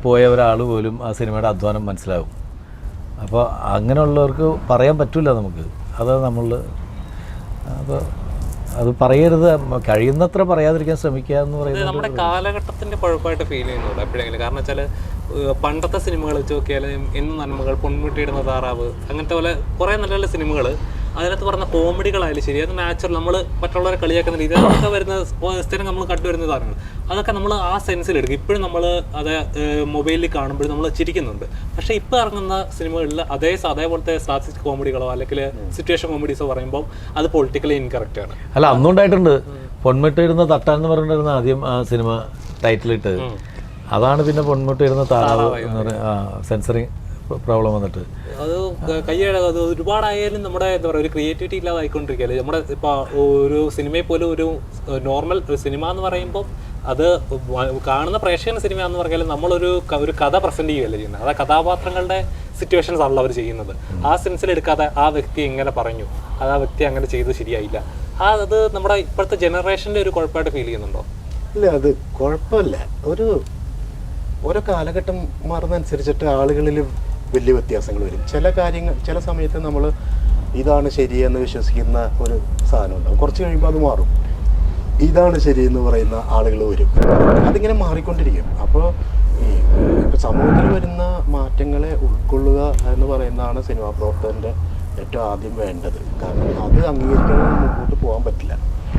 പോയ ഒരാൾ പോലും ആ സിനിമയുടെ അധ്വാനം മനസ്സിലാവും. അപ്പോൾ അങ്ങനെയുള്ളവർക്ക് പറയാൻ പറ്റില്ല നമുക്ക്. അത് നമ്മൾ അത് പറയരുത്, കഴിയുന്നത്ര പറയാതിരിക്കാൻ ശ്രമിക്കുക എന്ന് പറയുന്നത് നമ്മുടെ കാലഘട്ടത്തിന്റെ കുഴപ്പമായിട്ട് ഫീൽ ചെയ്യുന്നുണ്ട് എപ്പോഴെങ്കിലും. കാരണം വെച്ചാൽ പണ്ടത്തെ സിനിമകൾ വെച്ച് നോക്കിയാൽ എന്നും നന്മകൾ, പൊൺമുട്ടിയിടുന്ന താറാവ്, അങ്ങനത്തെ പോലെ കുറേ നല്ല നല്ല സിനിമകൾ, അതിനകത്ത് പറഞ്ഞ കോമഡികളായാലും ശരി, അത് നാച്ചുറൽ, നമ്മൾ മറ്റുള്ളവരെ കളിയാക്കുന്ന രീതി, അതൊക്കെ വരുന്ന സ്ഥിരം നമ്മൾ കണ്ടുവരുന്ന സാധനങ്ങൾ, അതൊക്കെ നമ്മൾ ആ സെൻസിലെടുക്കും. ഇപ്പോഴും നമ്മൾ അത് മൊബൈലിൽ കാണുമ്പോൾ നമ്മൾ ചിരിക്കുന്നുണ്ട്. പക്ഷേ ഇപ്പോൾ ഇറങ്ങുന്ന സിനിമകളിൽ അതേപോലത്തെ സ്റ്റാറ്റിക് കോമഡികളോ അല്ലെങ്കിൽ സിറ്റുവേഷൻ കോമഡീസോ പറയുമ്പോൾ അത് പൊളിറ്റിക്കലി ഇൻകറക്റ്റ് ആണ്. അല്ല, അന്നുണ്ടായിട്ടുണ്ട്. പൊന്മുട്ടയിരുന്ന തട്ടാൻ എന്ന് പറഞ്ഞിരുന്ന ആദ്യം ആ സിനിമ ടൈറ്റിലിട്ട്, അതാണ് പിന്നെ പൊന്മുട്ടയിരുന്ന താറാവ് എന്ന് പറയുക, സെൻസറിങ് പ്രോബ്ലം വന്നിട്ട് അത് അത് ഒരുപാടായാലും നമ്മുടെ എന്താ പറയുക, ഒരു ക്രിയേറ്റിവിറ്റി ഇല്ലാതായിക്കൊണ്ടിരിക്കുകയല്ലേ. നമ്മുടെ ഇപ്പോൾ ഒരു സിനിമയെ പോലും ഒരു നോർമൽ സിനിമ എന്ന് പറയുമ്പോൾ അത് കാണുന്ന പ്രേക്ഷകന സിനിമ എന്ന് പറഞ്ഞാൽ നമ്മളൊരു കഥ പ്രസന്റ് ചെയ്യുകയല്ലേ ചെയ്യുന്നത്. അത് കഥാപാത്രങ്ങളുടെ സിറ്റുവേഷൻസ് ആണല്ലോ അവർ ചെയ്യുന്നത്. ആ സെൻസിലെടുക്കാതെ ആ വ്യക്തി എങ്ങനെ പറഞ്ഞു, അത് ആ വ്യക്തി അങ്ങനെ ചെയ്ത് ശരിയായില്ല, അത് നമ്മുടെ ഇപ്പോഴത്തെ ജനറേഷൻ്റെ ഒരു കുഴപ്പമായിട്ട് ഫീൽ ചെയ്യുന്നുണ്ടോ? ഇല്ല, അത് കുഴപ്പമില്ല. ഓരോ കാലഘട്ടം മാറുന്നതനുസരിച്ചിട്ട് ആളുകളിൽ വലിയ വ്യത്യാസങ്ങൾ വരും. ചില കാര്യങ്ങൾ ചില സമയത്ത് നമ്മൾ ഇതാണ് ശരിയെന്ന് വിശ്വസിക്കുന്ന ഒരു സാധനം ഉണ്ടാവും, കുറച്ച് കഴിയുമ്പോൾ അത് മാറും. ഇതാണ് ശരിയെന്ന് പറയുന്ന ആളുകൾ വരും. അതിങ്ങനെ മാറിക്കൊണ്ടിരിക്കും. അപ്പോൾ ഇപ്പോൾ സമൂഹത്തിൽ വരുന്ന മാറ്റങ്ങളെ ഉൾക്കൊള്ളുക എന്ന് പറയുന്നതാണ് സിനിമാ പ്രവർത്തകൻ്റെ ഏറ്റവും ആദ്യം വേണ്ടത്. കാരണം അത് അംഗീകരിക്കാതെ മുമ്പോട്ട് പോകാൻ പറ്റില്ല.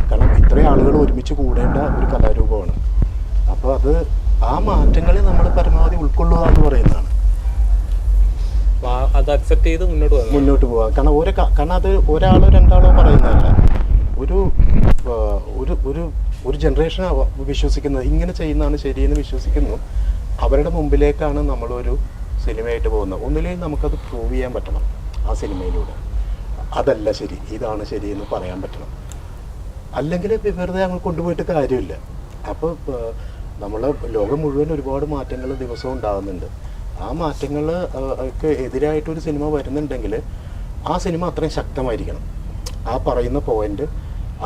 കാരണം ഇത്രയും ആളുകൾ ഒരുമിച്ച് കൂടേണ്ട ഒരു കലാരൂപമാണ്. അപ്പോൾ ആ മാറ്റങ്ങളെ നമ്മൾ പരമാവധി ഉൾക്കൊള്ളുക എന്ന് പറയുന്നതാണ്. അത് അക്സെപ്റ്റ് ചെയ്ത് മുന്നോട്ട് പോകാം. കാരണം അത് ഒരാളോ രണ്ടാളോ പറയുന്നതല്ല. ഒരു ജനറേഷൻ വിശ്വസിക്കുന്നത് ഇങ്ങനെ ചെയ്യുന്നതാണ് ശരിയെന്ന് വിശ്വസിക്കുന്നു. അവരുടെ മുമ്പിലേക്കാണ് നമ്മളൊരു സിനിമയായിട്ട് പോകുന്നത്. ഒന്നില്ലെങ്കിൽ നമുക്കത് പ്രൂവ് ചെയ്യാൻ പറ്റണം ആ സിനിമയിലൂടെ. അതല്ല ശരി, ഇതാണ് ശരിയെന്ന് പറയാൻ പറ്റണം. അല്ലെങ്കിൽ വെറുതെ ഞങ്ങൾ കൊണ്ടുപോയിട്ട് കാര്യമില്ല. അപ്പോൾ നമ്മളെ ലോകം മുഴുവൻ ഒരുപാട് മാറ്റങ്ങൾ ദിവസവും ഉണ്ടാകുന്നുണ്ട്. ആ മാറ്റങ്ങൾ ഒക്കെ എതിരായിട്ടൊരു സിനിമ വരുന്നുണ്ടെങ്കിൽ ആ സിനിമ അത്രയും ശക്തമായിരിക്കണം. ആ പറയുന്ന പോയിന്റ്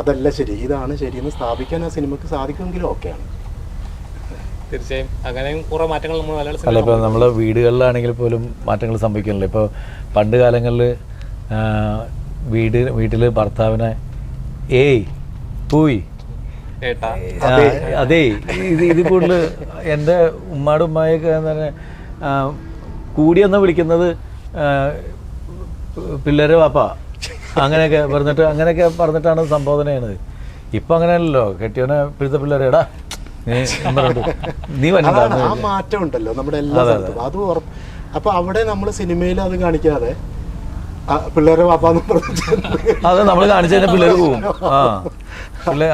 അതല്ല ശരി, ഇതാണ് ശരിയെന്ന് സ്ഥാപിക്കാൻ ആ സിനിമക്ക് സാധിക്കുമെങ്കിലും ഓക്കെയാണ്. തീർച്ചയായും അങ്ങനെയും കുറേ മാറ്റങ്ങൾ നമ്മൾ മലയാള അല്ല, ഇപ്പോൾ നമ്മൾ വീടുകളിലാണെങ്കിൽ പോലും മാറ്റങ്ങൾ സംഭവിക്കുന്നില്ല. ഇപ്പോൾ പണ്ട് കാലങ്ങളിൽ വീട്ടിൽ ഭർത്താവിനെ ഏയ് പോയി അതേ ഇത് കൂടുതൽ എൻ്റെ ഉമ്മാടെ ഉമ്മായൊക്കെ തന്നെ കൂടിയെന്ന് വിളിക്കുന്നത് പിള്ളേരെ വാപ്പ അങ്ങനെയൊക്കെ പറഞ്ഞിട്ടാണ് സംബോധനയാണ്. ഇപ്പം അങ്ങനെയല്ലല്ലോ. കെട്ടിയവനെ പിഴുത്ത പിള്ളേരെടാ നീ ആ മാറ്റം ഉണ്ടല്ലോ നമ്മുടെ എല്ലാ സ്ഥലത്തും. അത് അപ്പൊ അവിടെ നമ്മൾ സിനിമയിൽ അത് കാണിക്കാതെ പിള്ളേരെ വാപ്പാന്ന് പറഞ്ഞു അത് നമ്മൾ കാണിച്ചു കഴിഞ്ഞാൽ പിള്ളേർ പോവും.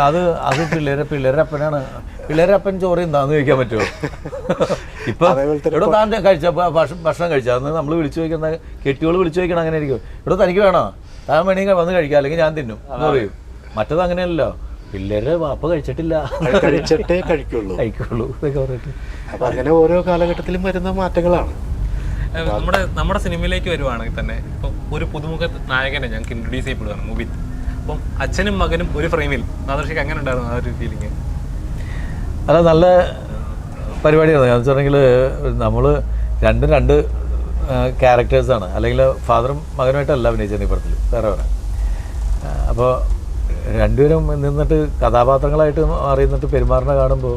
അത് പിള്ളേരുടെ അപ്പനാണ്. പിള്ളേരുടെ അപ്പൻ ചോറ് എന്താന്ന് ചോദിക്കാൻ പറ്റുമോ? ഇപ്പൊ ഇവിടെ താൻ കഴിച്ച ഭക്ഷണം കഴിച്ചാൽ അന്ന് നമ്മൾ വിളിച്ചു ചോദിക്കുന്ന കെട്ടിയോള് വിളിച്ചു ചോദിക്കണം. അങ്ങനെ ആയിരിക്കും, ഇവിടെ തനിക്ക് വേണോ, താൻ വേണമെങ്കിൽ വന്ന് കഴിക്കാം, അല്ലെങ്കിൽ ഞാൻ തിന്നും എന്ന് പറയും. മറ്റത് അങ്ങനെയല്ലോ, പിള്ളേരുടെ വാപ്പ കഴിച്ചിട്ടില്ല, കഴിച്ചിട്ടേ കഴിക്കുള്ളൂ ഇതൊക്കെ പറഞ്ഞിട്ട്. അപ്പൊ അങ്ങനെ ഓരോ കാലഘട്ടത്തിലും വരുന്ന മാറ്റങ്ങളാണ്. നമ്മുടെ സിനിമയിലേക്ക് വരുവാണെങ്കിൽ തന്നെ ഇപ്പം ഒരു പുതുമുഖ നായകനെ ഞങ്ങൾക്ക് ഇൻട്രൊഡ്യൂസ് ചെയ്യപ്പെടുകയാണ്, മുബിത്ത്. അപ്പം അച്ഛനും മകനും ഒരു ഫ്രെയിമിൽ നാദർഷിക്ക് അങ്ങനെ ഉണ്ടായിരുന്നു ആ ഒരു ഫീലിംഗ്? അത് നല്ല പരിപാടിയാണ്. എന്ന് വെച്ചിട്ടുണ്ടെങ്കിൽ നമ്മൾ രണ്ട് ക്യാരക്ടേഴ്സാണ്, അല്ലെങ്കിൽ ഫാദറും മകനുമായിട്ടല്ല അഭിനയിച്ചത് ഈ പടത്തിൽ, വേറെ വേറെ. അപ്പോൾ രണ്ടുപേരും നിന്നിട്ട് കഥാപാത്രങ്ങളായിട്ട് മാറിന്നിട്ട് പെരുമാറുന്ന കാണുമ്പോൾ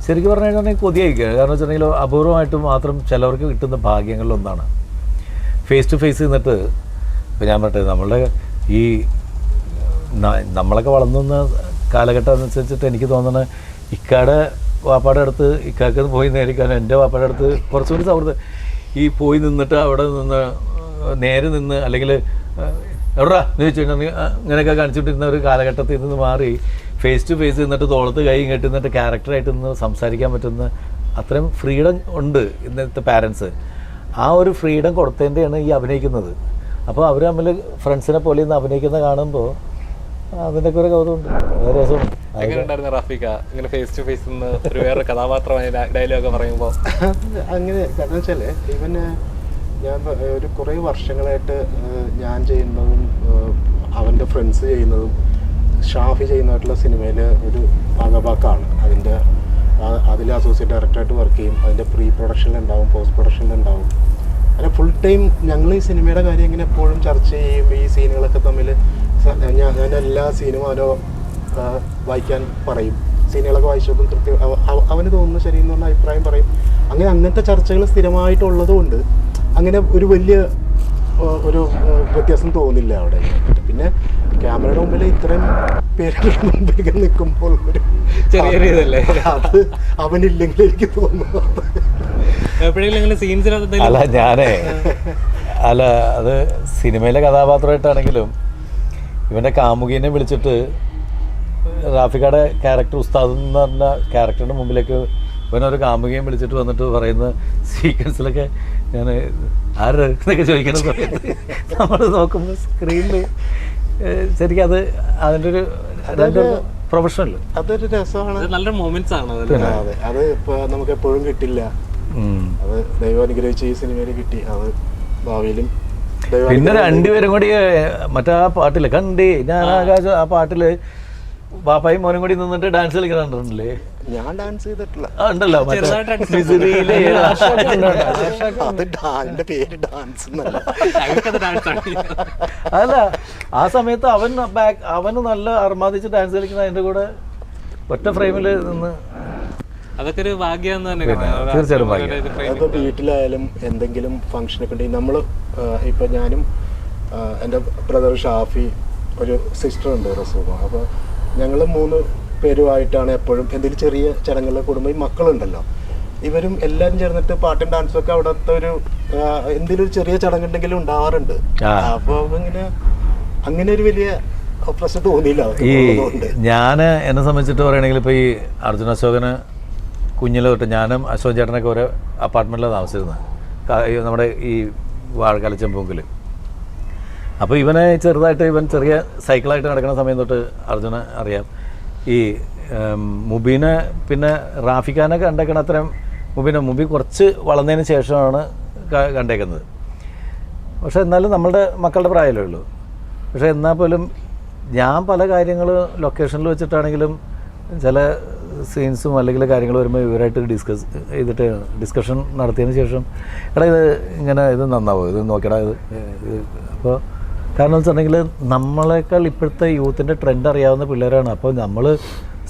ശരിക്കും പറഞ്ഞു കഴിഞ്ഞാൽ കൊതിയായിരിക്കുക. കാരണം വെച്ചിട്ടുണ്ടെങ്കിൽ അപൂർവമായിട്ട് മാത്രം ചിലവർക്ക് കിട്ടുന്ന ഭാഗ്യങ്ങളിലൊന്നാണ് ഫേസ് ടു ഫേസ് നിന്നിട്ട്. ഇപ്പോൾ ഞാൻ പറഞ്ഞത് നമ്മളുടെ ഈ നമ്മളൊക്കെ വളർന്നുന്ന കാലഘട്ടം അനുസരിച്ചിട്ട് എനിക്ക് തോന്നുന്നത് ഇക്കാടെ വാപ്പാടെ അടുത്ത് ഇക്കാക്ക് പോയി നേടിക്കാൻ എൻ്റെ വാപ്പാടെ അടുത്ത് കുറച്ചുകൂടി സൗഹൃദം ഈ പോയി നിന്നിട്ട് അവിടെ നിന്ന് നേരെ നിന്ന് അല്ലെങ്കിൽ എവിടാ എന്ന് ചോദിച്ചു കഴിഞ്ഞാൽ ഇങ്ങനെയൊക്കെ കാണിച്ചിട്ടിരുന്ന ഒരു കാലഘട്ടത്തിൽ നിന്ന് മാറി ഫേസ് ടു ഫേസ് നിന്നിട്ട് തോളത്ത് കൈ കെട്ടുന്നിട്ട് ക്യാരക്ടറായിട്ട് നിന്ന് സംസാരിക്കാൻ പറ്റുന്ന അത്രയും ഫ്രീഡം ഉണ്ട് ഇന്നത്തെ പാരൻസ്. ആ ഒരു ഫ്രീഡം കൊടുത്തതിൻ്റെയാണ് ഈ അഭിനയിക്കുന്നത്. അപ്പോൾ അവർ തമ്മിൽ ഫ്രണ്ട്സിനെ പോലെ ഇന്ന് അഭിനയിക്കുന്ന കാണുമ്പോൾ അതിൻ്റെയൊക്കെ ഒരു കൗതുകമുണ്ട്, രസമുണ്ട്. എങ്ങനെയുണ്ടായിരുന്നു റാഫിക്ക ഇങ്ങനെ ഫേസ് ടു ഫേസ് നിന്ന് ഒരു വേറെ കഥാപാത്രമായ ഡയലോഗ് പറയുമ്പോൾ? അങ്ങനെ കാരണം വെച്ചാൽ ഇവന് ഞാൻ ഒരു കുറേ വർഷങ്ങളായിട്ട് ഞാൻ ചെയ്യുന്നതും അവൻ്റെ ഫ്രണ്ട്സ് ചെയ്യുന്നതും ഷാഫി ചെയ്യുന്നതായിട്ടുള്ള സിനിമയിൽ ഒരു ഭാഗഭാക്കാണ്. അതിൽ അസോസിയേറ്റ് ഡയറക്ടറായിട്ട് വർക്ക് ചെയ്യും. അതിൻ്റെ പ്രീ പ്രൊഡക്ഷനിലുണ്ടാവും, പോസ്റ്റ് പ്രൊഡക്ഷനിലുണ്ടാവും. അങ്ങനെ ഫുൾ ടൈം ഞങ്ങൾ ഈ സിനിമയുടെ കാര്യം ഇങ്ങനെ എപ്പോഴും ചർച്ച ചെയ്യും. ഈ സീനുകളൊക്കെ തമ്മിൽ ഞാൻ എല്ലാ സീനും അവനോ വായിക്കാൻ പറയും. സീനുകളൊക്കെ വായിച്ചപ്പോൾ കൃത്യം അവന് തോന്നുന്നു ശരിയെന്ന് പറഞ്ഞ അഭിപ്രായം പറയും. അങ്ങനത്തെ ചർച്ചകൾ സ്ഥിരമായിട്ടുള്ളത് കൊണ്ട് അങ്ങനെ ഒരു വലിയ ഒരു വ്യത്യാസം തോന്നില്ല അവിടെ. പിന്നെ ക്യാമറയുടെ മുമ്പിൽ ഇത്രയും പേരുടെ മുമ്പിൽ നിൽക്കുമ്പോൾ ഒരു ചെറിയ ഇതല്ലേ അത് അവനില്ലെങ്കിൽ എനിക്ക് തോന്നുന്നു. അല്ല അത് സിനിമയിലെ കഥാപാത്രമായിട്ടാണെങ്കിലും ഇവൻ്റെ കാമുകീനെ വിളിച്ചിട്ട് റാഫിക്കയുടെ ക്യാരക്ടർ ഉസ്താദ് എന്ന് പറഞ്ഞ ക്യാരക്ടറിൻ്റെ മുമ്പിലേക്ക് ഇവനൊരു കാമുകയും വിളിച്ചിട്ട് വന്നിട്ട് പറയുന്ന സീക്വൻസിലൊക്കെ ഞാൻ ആര് എന്നൊക്കെ ചോദിക്കുന്ന സമയത്ത് നമ്മൾ നോക്കുമ്പോൾ സ്ക്രീനിൽ ശരിക്കും അത് അതിൻ്റെ ഒരു പ്രൊഫഷണൽ അതൊരു രസമാണ്, നല്ലൊരു മൊമെന്റ്സ് ആണ്. അതെ, അത് ഇപ്പോൾ നമുക്ക് എപ്പോഴും കിട്ടില്ല. അത് ദൈവം അനുഗ്രഹിച്ച് ഈ സിനിമയിൽ കിട്ടി. അത് ഭാവിയിലും പിന്നെ രണ്ടുപേരും കൂടി മറ്റേ ആ പാട്ടില് കണ്ടേ ഞാൻ ആകാശം ആ പാട്ടില് ബാപ്പായും മോനും കൂടി നിന്നിട്ട് ഡാൻസ് കളിക്കുന്നുണ്ടല്ലേ. ഞാൻ ഡാൻസ് ചെയ്തിട്ടില്ല. ഉണ്ടല്ലോ അല്ല ആ സമയത്ത് അവന് നല്ല അർമാദിച്ച് ഡാൻസ് കളിക്കുന്ന അതിന്റെ കൂടെ ഒറ്റ ഫ്രെയിമില് നിന്ന് അതൊക്കെ ഒരു ഭാഗ്യം തന്നെ. തീർച്ചയായും ഭാഗ്യം. അതിപ്പോൾ വീട്ടിലായാലും എന്തെങ്കിലും ഫംഗ്ഷനൊക്കെ ഉണ്ടെങ്കിൽ നമ്മൾ ഇപ്പം ഞാനും എൻ്റെ ബ്രദർ ഷാഫി, ഒരു സിസ്റ്റർ ഉണ്ട് റസൂമ. അപ്പോൾ ഞങ്ങൾ 3 പേരുമായിട്ടാണ് എപ്പോഴും എന്തെങ്കിലും ചെറിയ ചടങ്ങുകളിൽ കൂടുമ്പോൾ ഈ മക്കളുണ്ടല്ലോ ഇവരും എല്ലാവരും ചേർന്നിട്ട് പാട്ടും ഡാൻസും ഒക്കെ അവിടുത്തെ ഒരു എന്തെങ്കിലും ഒരു ചെറിയ ചടങ്ങുണ്ടെങ്കിലും ഉണ്ടാവാറുണ്ട്. അപ്പോൾ അങ്ങനെ ഒരു വലിയ പ്രശ്നം തോന്നിയില്ല. ഈ ഞാൻ എന്നെ സംബന്ധിച്ചിട്ട് പറയുകയാണെങ്കിൽ ഇപ്പോൾ ഈ അർജുന അശോകന് കുഞ്ഞിലെ തൊട്ട് ഞാനും അശോകൻ ചേട്ടനൊക്കെ ഓരോ അപ്പാർട്ട്മെൻറ്റിലാണ് താമസിച്ചിരുന്നത് നമ്മുടെ ഈ വാഴക്കാലച്ചെമ്പൂങ്കിൽ. അപ്പോൾ ഇവനെ ചെറുതായിട്ട് ഇവൻ ചെറിയ സൈക്കിളായിട്ട് നടക്കുന്ന സമയം തൊട്ട് അർജുന അറിയാം. ഈ മുബീനെ പിന്നെ റാഫിഖാനെ കണ്ടേക്കണ അത്രയും മുബി കുറച്ച് വളർന്നതിന് ശേഷമാണ് കണ്ടേക്കുന്നത്. പക്ഷേ എന്നാലും നമ്മളുടെ മക്കളുടെ പ്രായമല്ലേ ഉള്ളൂ. പക്ഷേ എന്നാൽ പോലും ഞാൻ പല കാര്യങ്ങൾ ലൊക്കേഷനിൽ വെച്ചിട്ടാണെങ്കിലും ചില സീൻസും അല്ലെങ്കിൽ കാര്യങ്ങൾ വരുമ്പോൾ ഇവരായിട്ട് ഡിസ്കഷൻ നടത്തിയതിന് ശേഷം എടാ ഇത് നന്നാവും, ഇത് നോക്കിയടാ ഇത്. അപ്പോൾ കാരണം എന്ന് വെച്ചിട്ടുണ്ടെങ്കിൽ നമ്മളെക്കാൾ ഇപ്പോഴത്തെ യൂത്തിൻ്റെ ട്രെൻഡ് അറിയാവുന്ന പിള്ളേരാണ്. അപ്പോൾ നമ്മൾ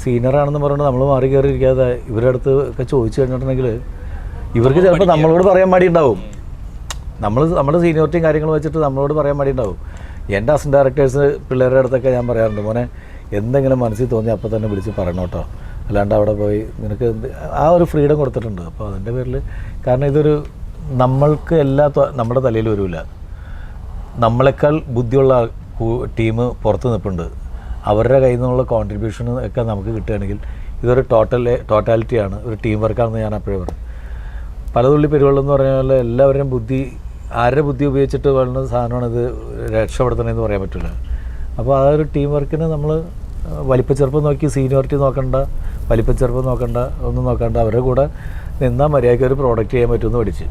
സീനിയറാണെന്ന് പറഞ്ഞിട്ട് നമ്മൾ മാറി കയറിയിരിക്കാതെ ഇവരുടെ അടുത്ത് ഒക്കെ ചോദിച്ചു കഴിഞ്ഞിട്ടുണ്ടെങ്കിൽ ഇവർക്ക് ചിലപ്പോൾ നമ്മളോട് പറയാൻ മടി ഉണ്ടാവും. നമ്മുടെ സീനിയോറിറ്റിയും കാര്യങ്ങളും വെച്ചിട്ട് നമ്മളോട് പറയാൻ മടി ഉണ്ടാവും. എൻ്റെ അസിസ്റ്റന്റ് ഡയറക്ടേഴ്സ് പിള്ളേരുടെ അടുത്തൊക്കെ ഞാൻ പറയാറുണ്ട്, മോനെ എന്തെങ്കിലും മനസ്സിൽ തോന്നി അപ്പോൾ തന്നെ വിളിച്ച് പറയണം കേട്ടോ, അല്ലാണ്ട് അവിടെ പോയി നിനക്ക് ആ ഒരു ഫ്രീഡം കൊടുത്തിട്ടുണ്ട്. അപ്പോൾ അതിൻ്റെ പേരിൽ കാരണം ഇതൊരു നമ്മൾക്ക് നമ്മുടെ തലയിൽ വരില്ല. നമ്മളെക്കാൾ ബുദ്ധിയുള്ള ടീം പുറത്ത് നിൽപ്പുണ്ട്. അവരുടെ കയ്യിൽ നിന്നുള്ള കോൺട്രിബ്യൂഷൻ ഒക്കെ നമുക്ക് കിട്ടുകയാണെങ്കിൽ ഇതൊരു ടോട്ടാലിറ്റിയാണ്, ഒരു ടീം വർക്കാണെന്ന് ഞാൻ അപ്പോഴേ പറയും. പലതുള്ളി പെരുവെള്ളമെന്ന് പറഞ്ഞാൽ എല്ലാവരുടെയും ആരുടെ ബുദ്ധി ഉപയോഗിച്ചിട്ട് വരുന്ന സാധനമാണ് ഇത് രക്ഷപ്പെടുത്തണമെന്ന് പറയാൻ പറ്റില്ല. അപ്പോൾ ആ ഒരു ടീം വർക്കിന് നമ്മൾ വലിപ്പച്ചെറുപ്പം നോക്കി സീനിയോറിറ്റി നോക്കണ്ട, വലിപ്പച്ചെറുപ്പം നോക്കണ്ട, ഒന്നും നോക്കണ്ട, അവരുടെ കൂടെ നിന്നാൽ മര്യാദയ്ക്ക് ഒരു പ്രോഡക്റ്റ് ചെയ്യാൻ പറ്റുമെന്ന് പഠിച്ച്.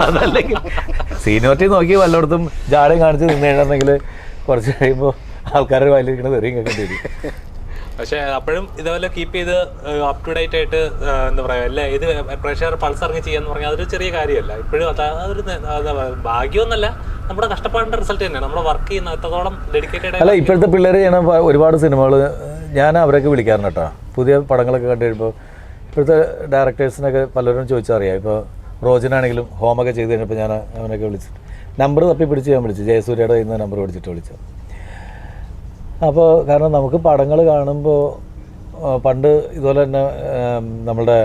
അതല്ലെങ്കിൽ സീനിയോറിറ്റി നോക്കി വല്ലയിടത്തും ജാടയും കാണിച്ച് നിന്ന് കഴിഞ്ഞിട്ടുണ്ടെങ്കിൽ കുറച്ച് കഴിയുമ്പോൾ ആൾക്കാരുടെ വായിലിരിക്കുന്നത് എറിയും കേൾക്കേണ്ടി വരും. പക്ഷേ അപ്പോഴും ഇതേപോലെ കീപ്പ് ചെയ്ത് അപ് ടു ഡേറ്റ് ആയിട്ട് എന്താ പറയുക അല്ലേ, ഇത് പ്രഷർ പൾസ് ഇറങ്ങി ചെയ്യാന്ന് പറഞ്ഞാൽ അതൊരു ചെറിയ കാര്യമല്ല. ഇപ്പോഴും അതൊരു ഭാഗ്യമൊന്നുമല്ല, നമ്മുടെ കഷ്ടപ്പാടിൻ്റെ റിസൾട്ട് തന്നെയാണ്. നമ്മൾ വർക്ക് ചെയ്യുന്ന എത്രത്തോളം ഡെഡിക്കേറ്റഡ് അല്ല. ഇപ്പോഴത്തെ പിള്ളേർ ചെയ്യണ ഒരുപാട് സിനിമകൾ ഞാൻ അവരൊക്കെ വിളിക്കാറുണ്ട് കേട്ടോ. പുതിയ പടങ്ങളൊക്കെ കണ്ടു കഴിയുമ്പോൾ ഇപ്പോഴത്തെ ഡയറക്ടേഴ്സിനൊക്കെ പലരും ചോദിച്ചറിയാം. ഇപ്പോൾ റോജനാണെങ്കിലും ഹോമൊക്കെ ചെയ്ത് കഴിഞ്ഞപ്പോൾ ഞാൻ അവനൊക്കെ വിളിച്ചിട്ട് നമ്പർ തപ്പി പിടിച്ച് ഞാൻ വിളിച്ചു, ജയസൂര്യയുടെ കയ്യിൽ നിന്ന് നമ്പർ പിടിച്ചിട്ട് വിളിച്ചു. അപ്പോൾ കാരണം നമുക്ക് പടങ്ങൾ കാണുമ്പോൾ പണ്ട് ഇതുപോലെ തന്നെ നമ്മളുടെ